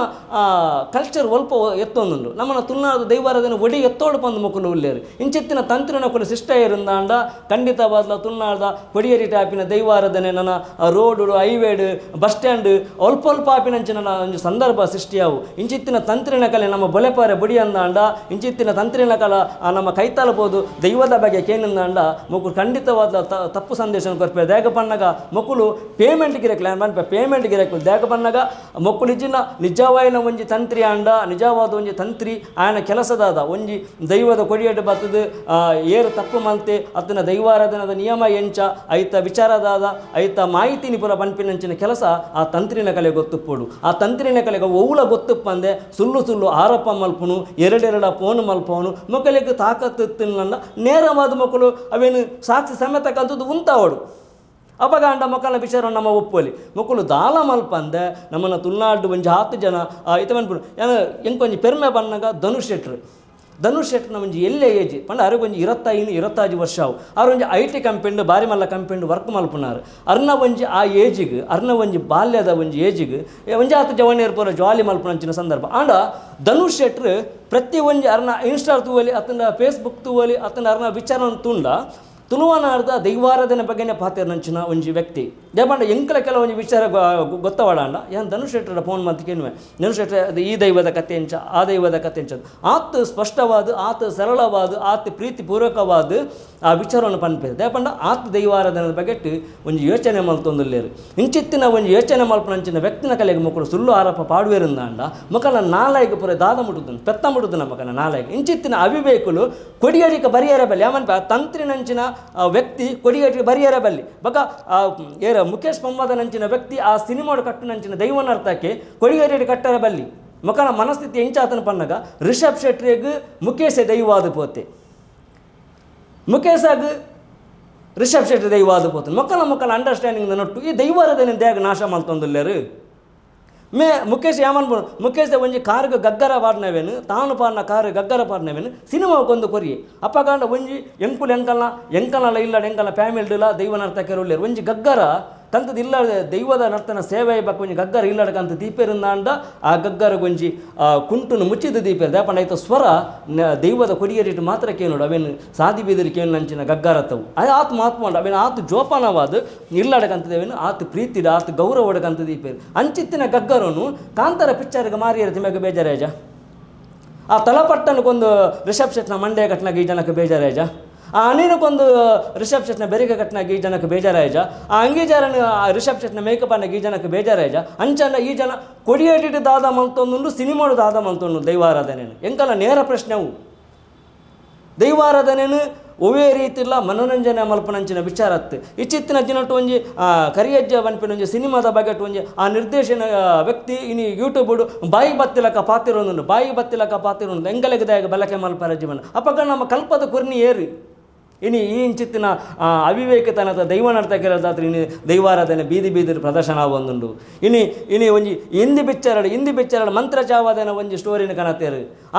ಕಲ್ಚರ್ ಒಲ್ಪ ಎತ್ತೊಂದುಂಡು ನಮ್ಮನ ತುಳುನಾಡು ದೈವಾರಾಧನೆ ಒಡಿ ಎತ್ತೋಡು ಪಂದು ಮೊಕ್ಕಲು ಉಳ್ಳೇರು ಇಂಚಿತ್ತಿನ ತಂತ್ರಿನ ಕೊಲು ಶಿಷ್ಟ ಇರಂದಾಂಡ ಖಂಡಿತವಾದ ತುಳುನಾಡ ಕೊಡಿಯೇರಿ ಟ್ಯಾಪಿನ ದೈವಾರಾಧನೆ ನನ್ನ ರೋಡು ಹೈವೇಡು ಬಸ್ ಸ್ಟ್ಯಾಂಡ್ ಅಲ್ಪ ಅಲ್ಪ ಆಪಿನಂಚಿನ ಒಂದು ಸಂದರ್ಭ ಸೃಷ್ಟಿಯಾವು ಇಂಚಿತ್ತಿನ ತಂತ್ರಿನ ಕಲೆ ನಮ್ಮ ಬೊಲೆಪಾರೆ ಬುಡಿ ಅಂದಾಂಡ ಇಂಚಿತ್ತಿನ ತಂತ್ರಿನ ಕಲ ನಮ್ಮ ಕೈತಾಲಬೋದು ದೈವದ ಬಗ್ಗೆ ಕೇನಂದಾಂಡ ಮೊಕ್ಕಳು ಖಂಡಿತವಾದ ತಪ್ಪು ಸಂದೇಶ ಕೊರ್ಪೆ ದೇಗ ಪನ್ನಗ ಮೊಕ್ಕಳು ಪೇಮೆಂಟ್ ಗಿರಕ್ಲ ಮನ್ಪೆ ಪೇಮೆಂಟ್ ಗಿರಕ್ಲು ದೇಗ ಪನ್ನಗ ಮೊಕ್ಕಳು ಇಜ್ಜಿನ ನಿಜವಾಯಿನ ಒಂಜಿ ತಂತ್ರಿ ಆಂಡ ನಿಜವಾದ ಒಂಜಿ ತಂತ್ರಿ ಆಯನ ಕೆಲಸದಾದ ಒಂಜಿ ದೈವದ ಕೊಡಿಯಟ್ಟು ಬತ್ತದು ಏರು ತಪ್ಪು ಮಂತೆ ಅತನ ದೈವಾರಾಧನದ ನಿಯಮ ಎಂಚ ಐತ ವಿಚಾರದಾದ ಐತ ಮಾಹಿತಿನಿ ಪುರ ಪನ್ಪಿನಂಚಿನ ಕೆಲಸ ಆ ತಂತ್ರಿನ ಕಲೆ ಗೊತ್ತುಪ್ಪೋಡು ಆ ತಂತ್ರಿನ ಕಲೆಗೆ ಒವ್ಲ ಗೊತ್ತುಪ್ಪಂದೆ ಸುಳ್ಳು ಸುಳ್ಳು ಆರೋಪ ಮಲ್ಪುನು ಎರಡೆರಡ ಫೋನ್ ಮಲ್ಪವನು ಮೊಕ್ಕಲಿಗೆ ತಾಕತ್ತು ತಿನ್ನ ನೇರವಾದ ಮೊಕ್ಕಳು ಅವೇನು ಸಾಕ್ಷಿ ಸಮೇತ ಕಲ್ತದ್ದು ಉಂತಾವಡು ಅಪಗಾಂಡ ಮಕ್ಕಳ ವಿಚಾರ ನಮ್ಮ ಒಪ್ಪಲಿ ಮಕ್ಕಳು ದಾಲ ಮಲ್ಪ ಅಂದೆ ನಮ್ಮನ್ನು ತುಳುನಾಡು ಒಂಜಿ 10 ಜನ ಇತವನ್ಪು ಎಂಕೊಂಜಿ ಪೆರ್ಮೆ ಬನ್ನಗ ಧನುಷ್ ಶೆಟ್ಟಿ ಒಂಜಿ ಎಲ್ಲೇ ಏಜ್ ಪಂಡ ಅವ್ರಿಗೆ ಒಂಜಿ 25 ವರ್ಷ ಅವು ಅವ್ರೊಂಜಿ IT ಕಂಪೆಂಡ್ ಬಾರಿ ಮಲ್ಲ ಕಂಪೆಂಡ್ ವರ್ಕ್ ಮಲ್ಪುನಾರು ಅರ್ನ ಒಂಜಿ ಆ ಏಜಿಗೆ ಅರ್ನ ಒಂಜಿ ಬಾಲ್ಯದ ಒಂಜಿ ಏಜಿಗೆ ಒಂಜಿ 10 ಜವನಿಯರ್ ಪೂರ ಜಾಲಿ ಮಲ್ಪುನಂಚಿನ ಸಂದರ್ಭ ಆಂಡ ಧನುಷ್ ಶೆಟ್ರು ಪ್ರತಿ ಒಂಜಿ ಅರ್ನ ಇನ್ಸ್ಟಾ ತೂವಲಿ ಅತನ ಫೇಸ್ಬುಕ್ ತೂವಲಿ ಅತನ ಅರ್ನ ವಿಚಾರ ತುಂಡ ತುಳುನಾಡದ ದೈವಾರಾಧನೆ ಬಗ್ಗೆನೇ ಪಾತ್ರ ನಂಚಿನ ಒಂಜಿ ವ್ಯಕ್ತಿ ದೇಪಂಡ ಎಂಕಲ ಕೆಲವೊಂದು ವಿಚಾರ ಗೊತ್ತವಾಡಂಡ ಏನು ಧನುಷ್ ಶೆಟ್ಟರ ಫೋನ್ ಮಂತ್ ಕೇಳುವೆ ಧನುಷ್ ಶೆಟ್ಟ ಈ ದೈವದ ಕಥೆ ಎಂಚ ಆ ದೈವದ ಕಥೆ ಎಂಚ ಆತ ಸ್ಪಷ್ಟವಾದ ಆತ ಸರಳವಾದ ಆತ ಪ್ರೀತಿಪೂರ್ವಕವಾದ ಆ ವಿಚಾರವನ್ನು ಪನ್ಪೇರು ದೇಪಂಡ ಆತ ದೈವಾರಾಧನದ ಬಗೆಟ್ಟು ಒಂಜಿ ಯೋಚನೆ ಮಲ್ತೊಂದುಲ್ಲೇರು ಇಂಚಿತ್ತಿನ ಒಂಜಿ ಯೋಚನೆ ಮಲ್ಪನಂಚಿನ ವ್ಯಕ್ತಿನ ಕಲೆಗೆ ಮಕ್ಕಳು ಸುಳ್ಳು ಆರೋಪ ಪಾಡುವೇರಿಂದಾಂಡ ಮಕ್ಕಳ ನಾಲಾಯಿಗೆ ಪೂರ ದಾದ ಮುಟ್ಟುದು ಪೆತ್ತ ಮುಟ್ಟುದು ಮಕ್ಕಳ ನಾಲಾಯಿಗೆ ಇಂಚಿತ್ತಿನ ಅವಿವೇಕುಲು ಕೊಡಿಯಡಿಕ ಬರಿಯರಬಲ್ಲಿ ಯಾವನ್ಪ ತಂತ್ರಿನಂಚಿನ ವ್ಯಕ್ತಿ ಕೊಡಿಯಡಿಕ ಬರಿಯರಬಲ್ಲಿ ಬಕ ಏರ ಮುಖೇಶ್ ಪಂಬದನಂಚಿನ ವ್ಯಕ್ತಿ ಆ ಸಿನಿಮಾಡು ಕಟ್ಟುನಂಚಿನ ದೈವನರ್ಥಕ್ಕೆ ಕೊಡಿಗೇರಿ ಕಟ್ಟರ ಬಲ್ಲಿ ಮಕ್ಕಳ ಮನಸ್ಥಿತಿ ಎಂಚಾತನ ಪನ್ನಗ ರಿಷಬ್ ಶೆಟ್ಟಿಗೆ ಮುಖೇಶೆ ದೈವಾದ ಪೋತೆ ಮುಖೇಶಾಗ ರಿಷಬ್ ಶೆಟ್ಟಿ ದೈವಾದ ಪೋತೆ ಮಕ್ಕಳ ಅಂಡರ್ಸ್ಟ್ಯಾಂಡಿಂಗ್ ನೊಟ್ಟು ಈ ದೈವಾರಾಧನೆ ದೇಗ ನಾಶ ಮಲ್ತೊಂದುಲ್ಲೇರು ಮುಖೇಶ್ ಯಾಮನ್ ಮುಖೇಶ್ ಒಂಜಿ ಕಾರ್ಗೆ ಗಗ್ಗರ ಪಾಡ್ನವೇನು ತಾನು ಪಾಡ್ನ ಕಾರ್ ಗಗ್ಗರ ಪಾಡ್ನವೇನು ಸಿನಿಮಾಕ್ಕೊಂದು ಕೊರಿ ಅಪ್ಪಗಾಂಡ ಒಂಜಿ ಎಂಕುಲು ಎಂಕಲ ಇಲ್ಲಡ ಎಂಕಲ ಫ್ಯಾಮಿಲಿಲ್ಲ ದೈವನರ್ತಕ್ಕೆ ಉಳ್ಳೇರು ಒಂಜಿ ಗಗ್ಗರ ಕಂತದ್ದು ಇಲ್ಲ ದೈವದ ನರ್ತನ ಸೇವೆ ಬಗ್ಗೆ ಒಂಜಿ ಗಗ್ಗರ ಇಲ್ಲಡಕಂತ ದೀಪೇರಿಂದಾಂಡ ಆ ಗಗ್ಗರ ಒಂಜಿ ಕುಂಟುನು ಮುಚ್ಚಿದ ದೀಪೇರು ದೇಪಂಡ ಆಯ್ತು ಸ್ವರ ದೈವದ ಕೊಡಿಗೇರಿಟ್ಟು ಮಾತ್ರ ಕೇಳೋಡು ಅವೇನು ಸಾದಿ ಬೀದಿರಿ ಕೇಳಿ ನಂಚಿನ ಗಗ್ಗರತ್ತವು ಅದು ಆತು ಮಾತ್ಮಾಡು ಅವೇನು ಆತು ಜೋಪಾನವಾದ ಇಲ್ಲಡಕಂತದೇವೇನು ಆತು ಪ್ರೀತಿಡ ಆತು ಗೌರವ ಒಡಕಂತ ದೀಪೇರು ಅಂಚಿತ್ತಿನ ಗಗ್ಗರನು ಕಾಂತಾರ ಪಿಕ್ಚರ್ಗೆ ಮಾರಿಯರ ತಿಮ್ಮಗೆ ಬೇಜಾರೇಜ ಆ ತಲಪಟ್ಟನಕ್ಕೊಂದು ರಿಷಬ್ ಶೆಟ್ನ ಮಂಡ್ಯ ಘಟನೆಗೆ ಈ ಜನಕ್ಕೆ ಬೇಜಾರೇಜ ಆ ಅನಿನಕ್ಕೊಂದು ರಿಷಬ್ ಶೆಟ್ನ ಬೆರಿಗೆ ಕಟ್ನಾಗ ಈ ಜನಕ್ಕೆ ಬೇಜಾರಾಯಜ ಆ ಅಂಗೀಜಾರನ ರಿಷಬ್ ಶೆಟ್ನ ಮೇಕಪ್ ಅನ್ನಗೆ ಈ ಜನಕ್ಕೆ ಬೇಜಾರಾಯಜ ಅಂಚಂಡ ಈ ಜನ ಕೊಡಿಯೇಟಿಟ್ಟು ದಾದ ಮಲ್ತೊಂದು ಸಿನಿಮಾಡು ದಾದ ಮಲ್ತೊಂದು ದೈವಾರಾಧನೆನು ಎಂಕಲ ನೇರ ಪ್ರಶ್ನೆವು ದೈವಾರಾಧನೆನು ಒವೇ ರೀತಿಲ್ಲ ಮನೋರಂಜನೆ ಮಲ್ಪನಂಚಿನ ವಿಚಾರತ್ತು ಇಚ್ಚಿತ್ತಿನ ದಿನಟ್ಟು ಒಂಜಿ ಕರಿಯಜ್ಜ ಬನ್ಪಿನ ಒಂಜಿ ಸಿನಿಮಾದ ಬಗೆಟ್ ಒಂಜಿ ಆ ನಿರ್ದೇಶನ ವ್ಯಕ್ತಿ ಇನಿ ಯೂಟ್ಯೂಬ್ ಬಾಯಿ ಬತ್ತಿಲಕ ಪಾತಿರೋನು ಎಂಗಲೆಗದಾಯ ಬಲಕೆ ಮಲ್ಪರ ಜೀವನ ಅಪ್ಪಗ ನಮ್ಮ ಕಲ್ಪದ ಕುರ್ನಿ ಏರಿ ಇನ್ನು ಈ ಇಂಚಿತ್ತಿನ ಅವಿವೇಕತನದ ದೈವ ನರ್ತಕರಾದ್ರೆ ಇನ್ನು ದೈವಾರಾಧನೆ ಬೀದಿ ಬೀದಿ ಪ್ರದರ್ಶನ ಒಂದುಂಡು ಇನಿ ಒಂಜಿ ಹಿಂದಿ ಬಿಚ್ಚರಡು ಮಂತ್ರಜಾವಾದನ ಒಂಜಿ ಸ್ಟೋರಿನ ಕನತೇರು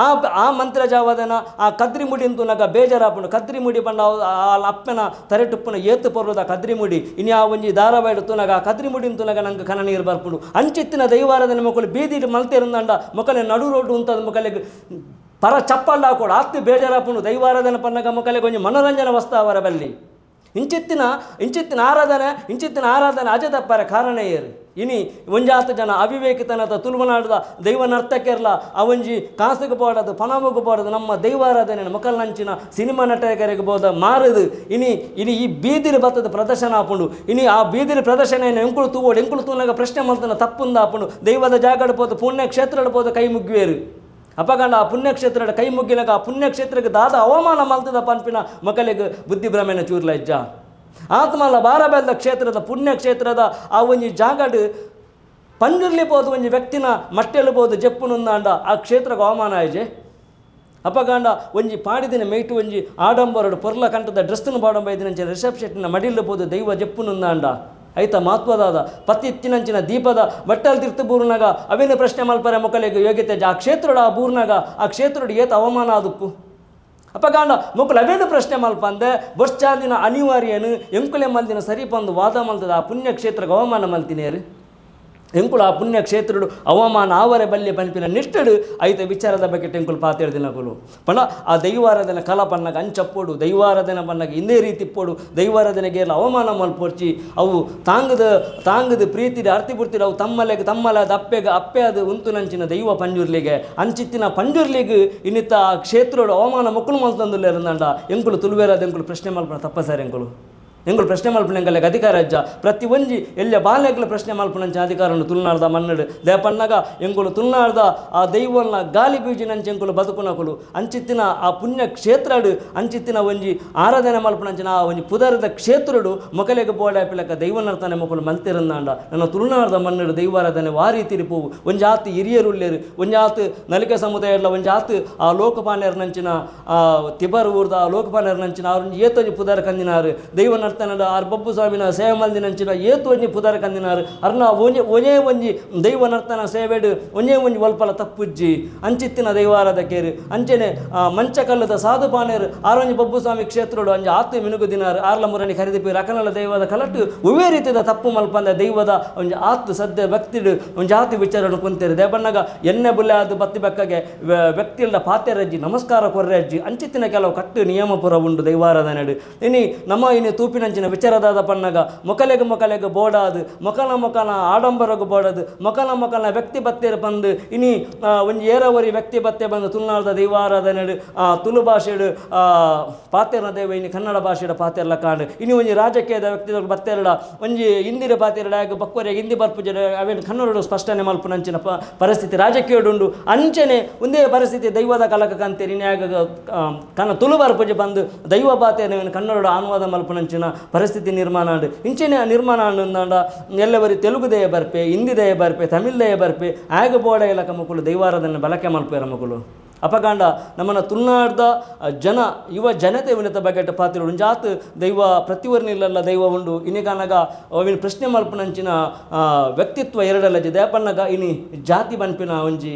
ಆ ಮಂತ್ರಜಾವಾದನ ಆ ಕದ್ರಿ ಮುಡಿ ಅಂತುನಾಗ ಬೇಜಾರಾಪುಂಡು ಕದ್ರಿ ಮುಡಿ ಪಂಡ ಆ ಅಪ್ಪನ ತರೆಟುಪ್ಪನ ಏತು ಪರ್ವದ ಕದ್ರಿ ಮುಡಿ ಇನ್ನು ಆ ಒಂಜಿ ಧಾರಾವಾಹಿಡು ತುನಾಗ ಆ ಕದ್ರಿ ಮುಡಿ ಅಂತುನಾಗ ನಂಗೆ ಕನ ನೀರು ಬರ್ಪುಂಡು ಅಂಚಿತ್ತಿನ ದೈವಾರಾಧನೆ ಮಕ್ಕಳು ಬೀದಿ ಮಲ್ತೇರುಂದಂಡ ಮಕ್ಕಳ ನಡು ರೋಡು ಉಂಟದ ಮಕ್ಕಳಿಗೆ ಪರ ಚಪ್ಪಲ್ಲ ಕೂಡ ಆತ್ತಿ ಬೇಜಾರಾಪುಂಡು ದೈವಾರಾಧನೆ ಪನ್ನಗ ಮಕ್ಕಳಿಗೆ ಒಂಜಿ ಮನೋರಂಜನೆ ವಸ್ತು ಅವರ ಬಲ್ಲಿ ಇಂಚಿತ್ತಿನ ಆರಾಧನೆ ಅಜದಪ್ಪರ ಕಾರಣ ಏರು ಇನಿ ಒಂಜಾತು ಜನ ಅವಿವೇಕಿತನದ ತುಳುವನಾಡದ ದೈವ ನರ್ತಕೆರ್ಲ ಅವೊಂಜಿ ಕಾಸಿಗೆ ಬೋಡದು ಪಣವಿಗೆ ಬೋಡದು ನಮ್ಮ ದೈವಾರಾಧನೆ ಮಕ್ಕಳಂಚಿನ ಸಿನಿಮಾ ನಟಕರಿಗೆ ಬೋದ ಮಾರದು ಇನಿ ಈ ಬೀದಿಲಿ ಬತ್ತದ ಪ್ರದರ್ಶನ ಆಪುಂಡು ಇನಿ ಆ ಬೀದಿಲಿ ಪ್ರದರ್ಶನ ಎಂಕುಳು ತೂವೋಡು ಎಂಕುಳು ತೂನಾಗ ಪ್ರಶ್ನೆ ಮಲ್ತನ ತಪ್ಪುಂದ ಆಪುಂಡು ದೈವದ ಜಾಗಡ್ ಬೋದು ಪುಣ್ಯಕ್ಷೇತ್ರ ಬೋದು ಕೈ ಮುಗ್ವೇರು ಅಪಗಂಡ ಆ ಪುಣ್ಯಕ್ಷೇತ್ರದ ಕೈ ಮುಗ್ಗಿನಾಗ ಆ ಪುಣ್ಯಕ್ಷೇತ್ರಕ್ಕೆ ದಾದ ಅವಮಾನ ಮಲ್ತದ ಪನ್ಪಿನ ಮಕ್ಕಳಿಗೆ ಬುದ್ಧಿಭ್ರಮೆನ ಚೂರ್ಲ ಇಜ್ಜ ಆತ್ಮಲ್ಲ ಬಾರಬೆಲ್ದ ಕ್ಷೇತ್ರದ ಪುಣ್ಯಕ್ಷೇತ್ರದ ಆ ಒಂಜಿ ಜಾಗಡ್ ಪಂಡಿರ್ಲಿಬೋದು ಒಂಜಿ ವ್ಯಕ್ತಿನ ಮಟ್ಟೆಲ್ಬೋದು ಜಪ್ಪುನುಂದಾಂಡ ಆ ಕ್ಷೇತ್ರಕ್ಕೆ ಅವಮಾನ ಆಯ್ಜೆ ಅಪಗಂಡ ಒಂಜಿ ಪಾಡಿದಿನ ಮೇಯ್ಟು ಒಂಜಿ ಆಡಂಬರಡು ಪೊರ್ಲ ಕಂಠದ ಡ್ರೆಸ್ನ ಬಾಡಂಬೈದಿನಂಚಿನ ರಿಸೆಪ್ಷನ್ನ ಮಡಿಲ್ಬೋದು ದೈವ ಜಪ್ಪುನುಂದಾಂಡ ಐತ ಮಹತ್ವದಾದ ಪತ್ತಿತ್ತಿನಂಚಿನ ದೀಪದ ಬಟ್ಟಲ್ ತಿರ್ತು ಬೂರ್ನಾಗ ಅವೇನು ಪ್ರಶ್ನೆ ಮಲ್ಪರೆ ಮಕ್ಕಳಿಗೆ ಯೋಗ್ಯತೆ ಆ ಕ್ಷೇತ್ರಡ ಆ ಬೂರ್ನಾಗ ಆ ಕ್ಷೇತ್ರಡು ಏತ ಅವಮಾನ ಆದಪ್ಪು ಅಪಗಾಂಡ ಮಕ್ಕಳು ಅವೇನು ಪ್ರಶ್ನೆ ಮಲ್ಪಂದೆ ಬೊಶ್ಚಾದಿನ ಅನಿವಾರ್ಯನು ಎಂಕುಲೆ ಮಲ್ದಿನ ಸರಿಪಂದು ವಾದ ಮಲ್ತದ ಆ ಪುಣ್ಯಕ್ಷೇತ್ರಕ್ಕೆ ಅವಮಾನ ಮಲ್ತಿನೇರು ಎಂಕುಳು ಆ ಪುಣ್ಯಕ್ಷೇತ್ರಡು ಅವಮಾನ ಆವರೆ ಬಲ್ಲೆ ಪನ್ಪಿನ ನಿಷ್ಠಡು ಐತೆ ವಿಚಾರದ ಬಗ್ಗೆ ಟೆಂಕುಲು ಪಾತೇಳ್ದಿನಕುಲು ಪಂಡ ಆ ದೈವಾರಾಧನೆ ಕಲ ಪನ್ನಗ ಅಂಚಪ್ಪೋಡು ದೈವಾರಾಧನೆ ಪನ್ನಗ ಇಂದೇ ರೀತಿ ಪೋಡು ದೈವಾರಾಧನೆಗೆ ಎಲ್ಲ ಅವಮಾನ ಮಲ್ಪೊರ್ಚಿ ಅವು ತಾಂಗದ ಪ್ರೀತಿದ ಅರ್ತಿ ಪುರ್ತಿದ ಅವು ತಮ್ಮಲೆಗೆ ಅಪ್ಪೆ ಅದು ಉಂತು ನಂಚಿನ ದೈವ ಪಂಜುರ್ಲಿಗೆ ಅಂಚಿತ್ತಿನ ಪಂಜುರ್ಲಿಗೆ ಇನ್ನಿತ್ತ ಆ ಕ್ಷೇತ್ರಡು ಅವಮಾನ ಮಕ್ಕಳು ಮಲ್ತಂದುಲ್ಲ ಇರಂದಂಡ ಎಂಕುಳು ತುಳುವೇರಾದ ಎಂಕುಳು ಪ್ರಶ್ನೆ ಮಲ್ಪನ ತಪ್ಪಸಾರ ಎಂಕುಳು ಪ್ರಶ್ನೆ ಮಲ್ಪನೆಂಗಲ್ಲಿಗೆ ಅಧಿಕಾರ ಅಜ್ಜ ಪ್ರತಿ ಒಂಜಿ ಎಲ್ಲ ಬಾಲ್ಯಗಳ ಪ್ರಶ್ನೆ ಮಲ್ಪನಂಚ ಅಧಿಕಾರವನ್ನು ತುಳುನಾಡ್ದ ಮನ್ನಡು ದೇಪಣ್ಣಗ ಎಂಕುಲು ತುಳುನಾಡ್ದ ಆ ದೈವಲ್ನ ಗಾಲಿ ಬೀಜಿನಂಚ ಎಂಕುಲು ಬದುಕುನಕುಲು ಅಂಚಿತ್ತಿನ ಆ ಪುಣ್ಯ ಕ್ಷೇತ್ರಡು ಅಂಚಿತ್ತಿನ ಒಂಜಿ ಆರಾಧನೆ ಮಲ್ಪನಂಚಿನ ಆ ಒಂಜಿ ಪುದರದ ಕ್ಷೇತ್ರಡು ಮೊಕಲೆಗೆ ಬೋಡೆ ಪಿಲಕ ದೈವನರ್ತನೆ ಮಕ್ಕಳು ಮಲ್ತಿರಂದಾಂಡ ನನ್ನ ತುಳುನಾಡ್ದ ಮನ್ನಡು ದೈವಾರಾಧನೆ ವಾರಿ ತಿರುಪುವು ಒಂಜಾತು ಹಿರಿಯರುಳ್ಳೇರು ಒಂಜಾತು ನಲಿಕೆ ಸಮುದಾಯಲ್ಲ ಒಂಜಾತು ಆ ಲೋಕಪಾನೇರ್ನಂಚಿನ ಆ ತಿಬರ್ ಊರ್ದ ಆ ಲೋಕಪಾನೇರ್ನಂಚಿನ ಅವ್ರನ್ನ ಏತೊಂಜಿ ಪುದರ ಕಂದಿನಾರು ದೈವನ ಆರ್ ಬಬ್ಬು ಸ್ವಾಮಿನ ಸೇವೆ ಮಲ್ದಿನಂಚಿನ ಏತು ಒಂಜಿ ಪುದರ ಕಂದಿನಾರು ಅರ್ನ ಒನೇ ಒಂಜಿ ದೈವ ನರ್ತನ ಸೇವೆಡು ಒನೇ ಒಂಜಿ ಒಲ್ಪಲ ತಪ್ಪುಜ್ಜಿ ಅಂಚಿತ್ತಿನ ದೈವಾರದ ಕೇರು ಅಂಚೆನೆ ಮಂಚಕಲ್ಲದ ಸಾಧು ಪಾನೇರು ಆರೊಂಜಿ ಬಬ್ಬು ಸ್ವಾಮಿ ಕ್ಷೇತ್ರಡು ಅಂಜ ಆತು ಮಿನುಗು ದಿನಾರು ಆರ್ಲ ಮುರಣಿ ಖರೀದಿಪಿ ರಕನಲ ದೈವದ ಕಲಟ್ಟು ಉವೇ ರೀತಿಯ ತಪ್ಪು ಮಲ್ಪಂದ ದೈವದ ಒಂಜಿ ಆತು ಸದ್ಯ ವ್ಯಕ್ತಿಡು ಒಂಜಿ ಆತು ವಿಚಾರನ್ನು ಕುಂತೇರು ದೇವಣ್ಣಗ ಎಣ್ಣೆ ಬುಲ್ಲೆ ಅದು ಬತ್ತಿ ಬೆಕ್ಕಗೆ ವ್ಯಕ್ತಿಲ್ದ ಪಾತೆರಜ್ಜಿ ನಮಸ್ಕಾರ ಕೊರ್ರೆಜ್ಜಿ ಅಂಚಿತ್ತಿನ ಕೆಲವು ಕಟ್ಟು ನಿಯಮ ಪುರ ಉಂಡು ದೈವಾರಾಧನೆಡು ಇನ್ನು ತೂಪಿನ ನಂಚಿನ ವಿಚಾರದಾದ ಪನ್ನಗ ಮೊಕಲೆಗೆ ಬೋಡಾದು ಮೊಕಲ ಆಡಂಬರಗು ಬೋಡದು ಮೊಕಲ ವ್ಯಕ್ತಿ ಬತ್ತೇರು ಬಂದು ಇನಿ ಒಂಜಿ ಏರವರಿ ವ್ಯಕ್ತಿ ಬತ್ತೆ ಬಂದು ತುಳುನಾಡ್ದ ದೈವಾರಾಧನೆಡು ತುಳು ಭಾಷೆಡು ಪಾತೆರ್ನ ದೇವ ಇನ್ನು ಕನ್ನಡ ಭಾಷೆಡ ಪಾತೆರ್ಲ ಕಾಂಡು ಇನ್ನು ಒಂಜಿ ರಾಜಕೀಯದ ವ್ಯಕ್ತಿಗಳು ಬತ್ತೆರಡ ಒಂಜಿ ಹಿಂದಿರ ಪಾತೆರಡ ಆಗ ಬಕ್ವರಿಗೆ ಹಿಂದಿ ಬರ್ಪುಜ ಅವೇನು ಕನ್ನಡ ಸ್ಪಷ್ಟನೆ ಮಲ್ಪುನಂಚಿನ ಪರಿಸ್ಥಿತಿ ರಾಜಕೀಯಡುಂಡು ಅಂಚನೆ ಒಂದೇ ಪರಿಸ್ಥಿತಿ ದೈವದ ಕಲಕ ಕಂತೇರಿ ಕನ್ನ ತುಳು ಬರ್ಪುಜ ಬಂದು ದೈವ ಪಾತೆರ ಕನ್ನಡ ಅನುವಾದ ಮಲ್ಪುನಂಚಿನ ಪರಿಸ್ಥಿತಿ ನಿರ್ಮಾಣ ಉಂಡು ಇಂಚಿನ ನಿರ್ಮಾಣ ಉಂಡ ಎಲ್ಲವರಿ ತೆಲುಗು ದಯ ಬರ್ಪೆ ಹಿಂದಿ ದಯ ಬರ್ಪೆ ತಮಿಳ್ ದಯ ಬರ್ಪೆ ಆಗ ಬೋಡ ಇಲಕ ಮಕ್ಕಳು ದೈವಾರಾಧನೆ ಬಳಕೆ ಮಲ್ಪೇರ ಮಕ್ಕಳು ಅಪಗಾಂಡ ನಮ್ಮನ್ನ ತುಳುನಾಡ್ದ ಜನ ಯುವ ಜನತೆ ವಿನತ ಬಗೆಟ್ ಪಾತಿರು ಜಾತ್ ದೈವ ಪ್ರತಿವರ್ನಿಲ್ಲ ದೈವ ಉಂಡು ಇನ್ನಿಗಾನಾಗ ಅವಿನ ಪ್ರಶ್ನೆ ಮಲ್ಪನಂಚಿನ ವ್ಯಕ್ತಿತ್ವ ಎರಡಲ್ಲಜಿ ದೇಪಣ್ಣಗ ಇನಿ ಜಾತಿ ಬನ್ಪಿನ ಒಂಜಿ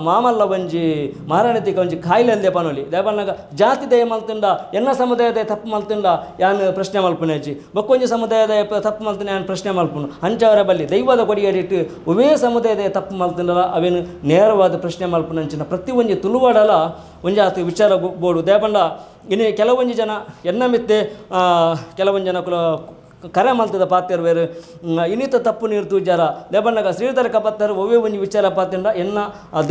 ಮಾಮಲ್ಲ ಒಂಜಿ ಮಾರಣತಿಕ ಒಂಜಿ ಕಾಯಿಲೆ ಅಂದೆ ಪನೊಲಿ ದೇಪಣ್ಣಗ ಜಾತಿ ದಯ ಮಲ್ತುಂಡ ಎನ್ನ ಸಮುದಾಯದ ತಪ್ಪು ಮಲ್ತುಂಡ ಯಾನ್ ಪ್ರಶ್ನೆ ಮಲ್ಪುನೇಜಿ ಬಕ್ಕೊಂಜಿ ಸಮುದಾಯದ ತಪ್ಪು ಮಲ್ತುಂಡ ಯಾನ್ ಪ್ರಶ್ನೆ ಮಲ್ಪುನು ಅಂಚವರ ಬಲ್ಲಿ ದೈವದ ಕೊಡಿಯಡಿಟ್ಟು ಉವೇ ಸಮುದಾಯದ ತಪ್ಪು ಮಲ್ತುಂಡಲ ಅವೇನು ನೇರವಾದ ಪ್ರಶ್ನೆ ಮಲ್ಪನಂಚಿನ ಪ್ರತಿ ಒಂಜಿ ತುಳುವಾಡಲ ಒಂಜಾತು ವಿಚಾರ ಬೋಡು ದೇಪಂಡ ಇನ್ನು ಕೆಲವೊಂಜಿ ಜನ ಎನ್ನ ಮಿತ್ತೆ ಕೆಲವೊಂದು ಜನ ಕರೆ ಮಲ್ತದ ಪಾತ್ಯರು ಬೇರೆ ಇನ್ನಿತ ತಪ್ಪು ನೀರು ತೂಜಾರ ದೇಪಣ್ಣಗ ಶ್ರೀಧರ ಕಪತ್ತರು ಒವ್ವೇ ಒಂಜಿ ವಿಚಾರ ಪಾತ್ಯಂಡ ಎನ್ನ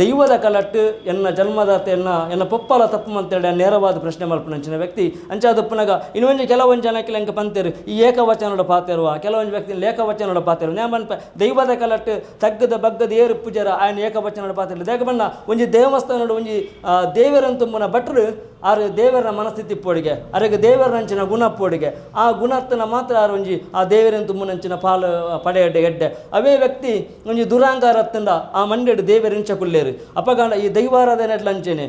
ದೈವದ ಕಲಟ್ಟು ಎನ್ನ ಜನ್ಮದಾತ ಎನ್ನ ಪೊಪ್ಪಲ ತಪ್ಪು ಮಲ್ತೇಳಿ ನೇರವಾದ ಪ್ರಶ್ನೆ ಮಲ್ಪನಂಚಿನ ವ್ಯಕ್ತಿ ಅಂಚಾದಪ್ಪನಾಗ ಇನ್ನೊಂದು ಕೆಲವೊಂದು ಜನಕ್ಕೆ ಲೆಂಕ ಪಂತೇರು ಈ ಏಕವಚನೋಡ ಪಾತ್ಯರುವ ಕೆಲವೊಂದು ವ್ಯಕ್ತಿ ಲೇಖವಚನೋಡ ಪಾತ್ಯರು ನೇಮನ್ಪ ದೈವದ ಕಲಟ್ಟು ತಗ್ಗದ ಬಗ್ಗದ ಏರು ಪೂಜಾರ ಆಯನ ಏಕವಚನೋಡ ಪಾತ್ಯರು ದೇಕಬಣ್ಣ ಒಂಜಿ ದೇವಸ್ಥಾನೋಡ ಒಂಜಿ ದೇವರನ್ನು ತುಂಬನ ಭಟ್ರು ಆರು ದೇವರ ಮನಸ್ಥಿತಿ ಪೋಡಿಗೆ ಅರೆಗೆ ದೇವರ ನಂಚಿನ ಗುಣ ಪೋಡಿಗೆ ಆ ಗುಣತ್ತನ ಮಾತ್ರ ಆರು ಒಂಜಿ ಆ ದೇವರನ್ನು ತುಂಬನಂಚಿನ ಪಾಲು ಪಡೆಯಡ್ಡೆ ಎಡ್ಡೆ ಅವೇ ವ್ಯಕ್ತಿ ಒಂಜಿ ದುರಾಂಗಾರತ್ತಂಡ ಆ ಮಂಡ್ಯಡು ದೇವರಿಂಚ ಕುಲ್ಲೇರು ಅಪಗಾಂಡ ಈ ದೈವಾರಾಧನೆ ಅಂಚೆನೆ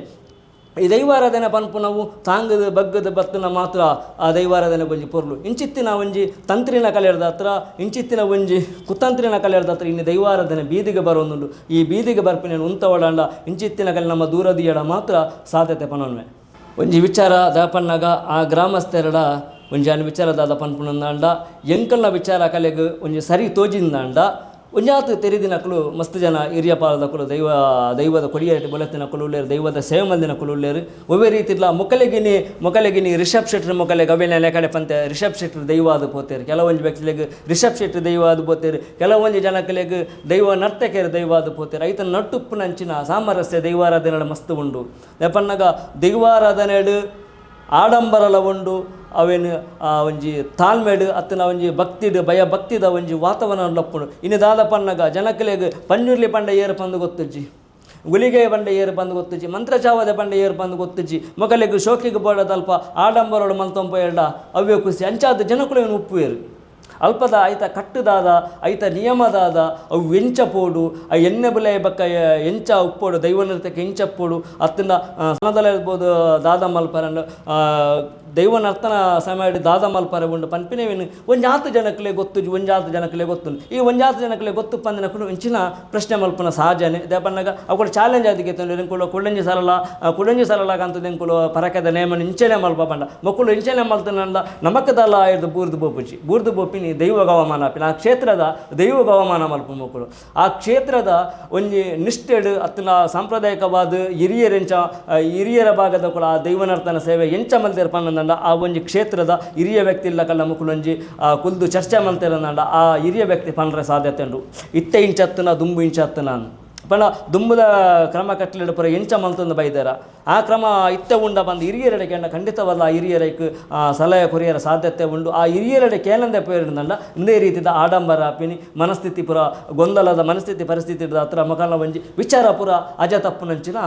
ಈ ದೈವಾರಾಧನೆ ಪನ್ಪು ನಾವು ತಾಂಗದ ಬಗ್ಗದ ಬತ್ತನ ಮಾತ್ರ ಆ ದೈವಾರಾಧನೆ ಒಂಜಿ ಪೊರ್ಲು ಇಂಚಿತ್ತಿನ ಒಂಜಿ ತಂತ್ರಿನ ಕಲೆಯರ್ದ ಹತ್ರ ಇಂಚಿತ್ತಿನ ಒಂಜಿ ಕುತಂತ್ರಿನ ಕಲೆಯರ್ದ ಹತ್ರ ಇನ್ನು ದೈವಾರಾಧನೆ ಬೀದಿಗೆ ಬರೋನುಂಡು ಈ ಬೀದಿಗೆ ಬರ್ಪಿನ ಉಂತವಡಂಡ ಇಂಚಿತ್ತಿನ ಕಲೆ ನಮ್ಮ ದೂರದಿಯಡ ಮಾತ್ರ ಸಾಧ್ಯತೆ ಪನೊನ್ವೆ ಒಂಜಿ ವಿಚಾರ ದಾಪನ್ನಾಗ ಆ ಗ್ರಾಮಸ್ಥರಡ ಒಂಜಿ ಅನ್ ವಿಚಾರದಾದ ಪನ್ಪುನಂದಾಂಡ ಎಂಕಲ್ನ ವಿಚಾರ ಕಲೆಗೆ ಒಂಜಿ ಸರಿ ತೋಜಿಂದಾಂಡ ಒಂಜಾತು ತೆರಿದಿನಕಲು ಮಸ್ತ್ ಜನ ಹಿರಿಯ ಪಾಲದಕಲು ದೈವದ ಕೊಡಿಯೇರಿ ಬೊಲತ್ತಿನಕಲು ಉಳ್ಳೇರು ದೈವದ ಸೇವೆ ಮಂದಿನಕಲು ಉಳ್ಳೇರು ಒವ್ವೇ ರೀತಿಲ ಮೊಕಲೆಗಿನಿ ರಿಷಬ್ ಶೆಟ್ಟಿ ಮೊಕಲೆಗೆ ಅವೆಲ್ಲ ಕಡೆ ಪಂತೆ ರಿಷಬ್ ಶೆಟ್ಟಿ ದೈವಾದ ಪೋತೇರು ಕೆಲವೊಂದು ವ್ಯಕ್ತಿಗಳಿಗೆ ರಿಷಬ್ ಶೆಟ್ಟಿ ದೈವಾದ ಪೋತೇರು ಕೆಲವೊಂದು ಜನಕಲೆಗೆ ದೈವ ನರ್ತಕೆರು ದೈವಾದ ಪೋತೇರು ಐತ ನಟ್ಟುಪ್ಪುನಂಚಿನ ಸಾಮರಸ್ಯ ದೈವಾರಾಧನೆ ಮಸ್ತ್ ಉಂಡು ನೆಪನ್ನಾಗ ದೈವಾರಾಧನೆಡು ಆಡಂಬರಲ ಉಂಡು ಅವೇನು ಒಂಜಿ ತಾಳ್ಮೆಡು ಅತ್ತನ ಒಂಜಿ ಭಕ್ತಿಡು ಭಯ ಭಕ್ತಿದ ಒಂಜಿ ವಾತಾವರಣ ಲಪ್ಪುಂಡು ಇನ್ನು ದಾದ ಪನ್ನಗ ಜನಕಲೆಗೆ ಪಂಜುರ್ಲಿ ಪಂಡ ಏರು ಪಂದು ಗೊತ್ತುಜ್ಜಿ ಗುಳಿಗೆ ಬಂಡೆ ಏರು ಬಂದು ಗೊತ್ತುಜ್ಜಿ ಮಂತ್ರಚಾವದ ಬಂಡೆ ಏರು ಬಂದು ಗೊತ್ತುಜ್ಜಿ ಮೊಗಲಿಗೆ ಶೋಕಿಗೆ ಬೋಡದಲ್ಪ ಆಡಂಬರಳು ಮಲ್ತೊಂಪ ಎರಡ ಅವ್ಯ ಖುಷಿ ಅಂಚಾದ ಜನಕುಲೇನು ಉಪ್ಪು ಏರು ಅಲ್ಪದ ಐತ ಕಟ್ಟುದಾದ ಐತ ನಿಯಮದಾದ ಅವು ಎಂಚ ಪೋಡು ಆ ಎಣ್ಣೆ ಬುಲೆ ಬಕ್ಕ ಎಂಚ ಉಪ್ಪೋಡು ದೈವ ನರ್ತಕ್ಕೆ ಎಂಚಪ್ಪೋಡು ಅತ್ತಿಂದ ಸನದಲ್ಲ ಇರ್ಬೋದು ದಾದ ಮಲ್ಪರನ್ನು ದೈವ ನರ್ತನ ಸಮಯ ದಾದ ಮಲ್ಪರ ಉಂಡು ಪನ್ಪಿನೇವೇನು ಒಂಜಾತು ಜನಕ್ಕಲೆ ಗೊತ್ತುಜು ಒಂಜಾತು ಜನಕ್ಕಲೆ ಗೊತ್ತು ಈ ಒಂಜಾತು ಜನಕ್ಕಲೆ ಗೊತ್ತು ಪಂದಿನಕೊಂಡು ಇಂಚಿನ ಪ್ರಶ್ನೆ ಮಲ್ಪನ ಸಹಜನೇ ದೇಪನ್ನಾಗ ಅವುಗಳು ಚಾಲೆಂಜ್ ಅದಕ್ಕೆ ಎಂಕುಲು ಕುಡಂಜಿ ಸರಳ ಅಂತದ್ದು ಎಂಕುಲು ಪರಕದ ನೇಮನ ಇಂಚೆನೆ ಮಲ್ಪ ಬಂಡ ಮಕ್ಕಳು ಇಂಚೆನೆ ಮಲ್ತನಂದ ನಮಕದಲ್ಲ ಆಯ್ದು ಬೂರ್ದು ಬೋಪಿನಿ ದೈವ ಗವಮಾನ ಆಪಿನ ಆ ಕ್ಷೇತ್ರದ ದೈವ ಗವಮಾನ ಮಲ್ಪ ಮಕ್ಕಳು ಆ ಕ್ಷೇತ್ರದ ಒಂಜಿ ನಿಷ್ಠೆಡು ಅತ್ತಿನ ಸಾಂಪ್ರದಾಯಿಕವಾದ ಹಿರಿಯರ ಭಾಗದ ಕೂಡ ಆ ದೈವನರ್ತನ ಸೇವೆ ಎಂಚ ಮಲ್ತೇರು ಪನ್ನಂದ ಆ ಒಂಜಿ ಕ್ಷೇತ್ರದ ಹಿರಿಯ ವ್ಯಕ್ತಿ ಇಲ್ಲ ಕಲ್ಲ ಮುಕ್ಕುಲೊಂಜಿ ಕುಲ್ದು ಚರ್ಚೆ ಮಲ್ತೇರಂದ ಆ ಹಿರಿಯ ವ್ಯಕ್ತಿ ಪಂಡ್ರೆ ಸಾಧ್ಯತೆ ಉಂಡು ಇತ್ತೆ ಇಂಚತ್ತನ ದುಂಬು ಇಂಚತ್ತನ ಪಂಡ ದುಂಬುದ ಕ್ರಮ ಕಟ್ಟಲಿಡ ಪುರ ಎಂಚ ಮಲ್ತೊಂದು ಬೈದಾರ ಆ ಕ್ರಮ ಇತ್ತೆ ಉಂಡ ಬಂದು ಹಿರಿಯರೆಡೆಗೆ ಅಂಡ ಖಂಡಿತವಲ್ಲ ಆ ಹಿರಿಯರಕ್ಕೆ ಸಲಹೆ ಕೊರಿಯರ ಸಾಧ್ಯತೆ ಉಂಡು ಆ ಹಿರಿಯರೆಡೆಗೆ ಏನಂದೆ ಪೇರಿದಂಡ ಇಂದೇ ರೀತಿದ ಆಡಂಬರ ಪಿನಿ ಮನಸ್ಥಿತಿ ಪುರ ಗೊಂದಲದ ಮನಸ್ಥಿತಿ ಪರಿಸ್ಥಿತಿ ಹತ್ರ ಮಕಲ್ನ ಒಂಜಿ ವಿಚಾರ ಪುರ ಅಜ ತಪ್ಪುನಂಚಿನ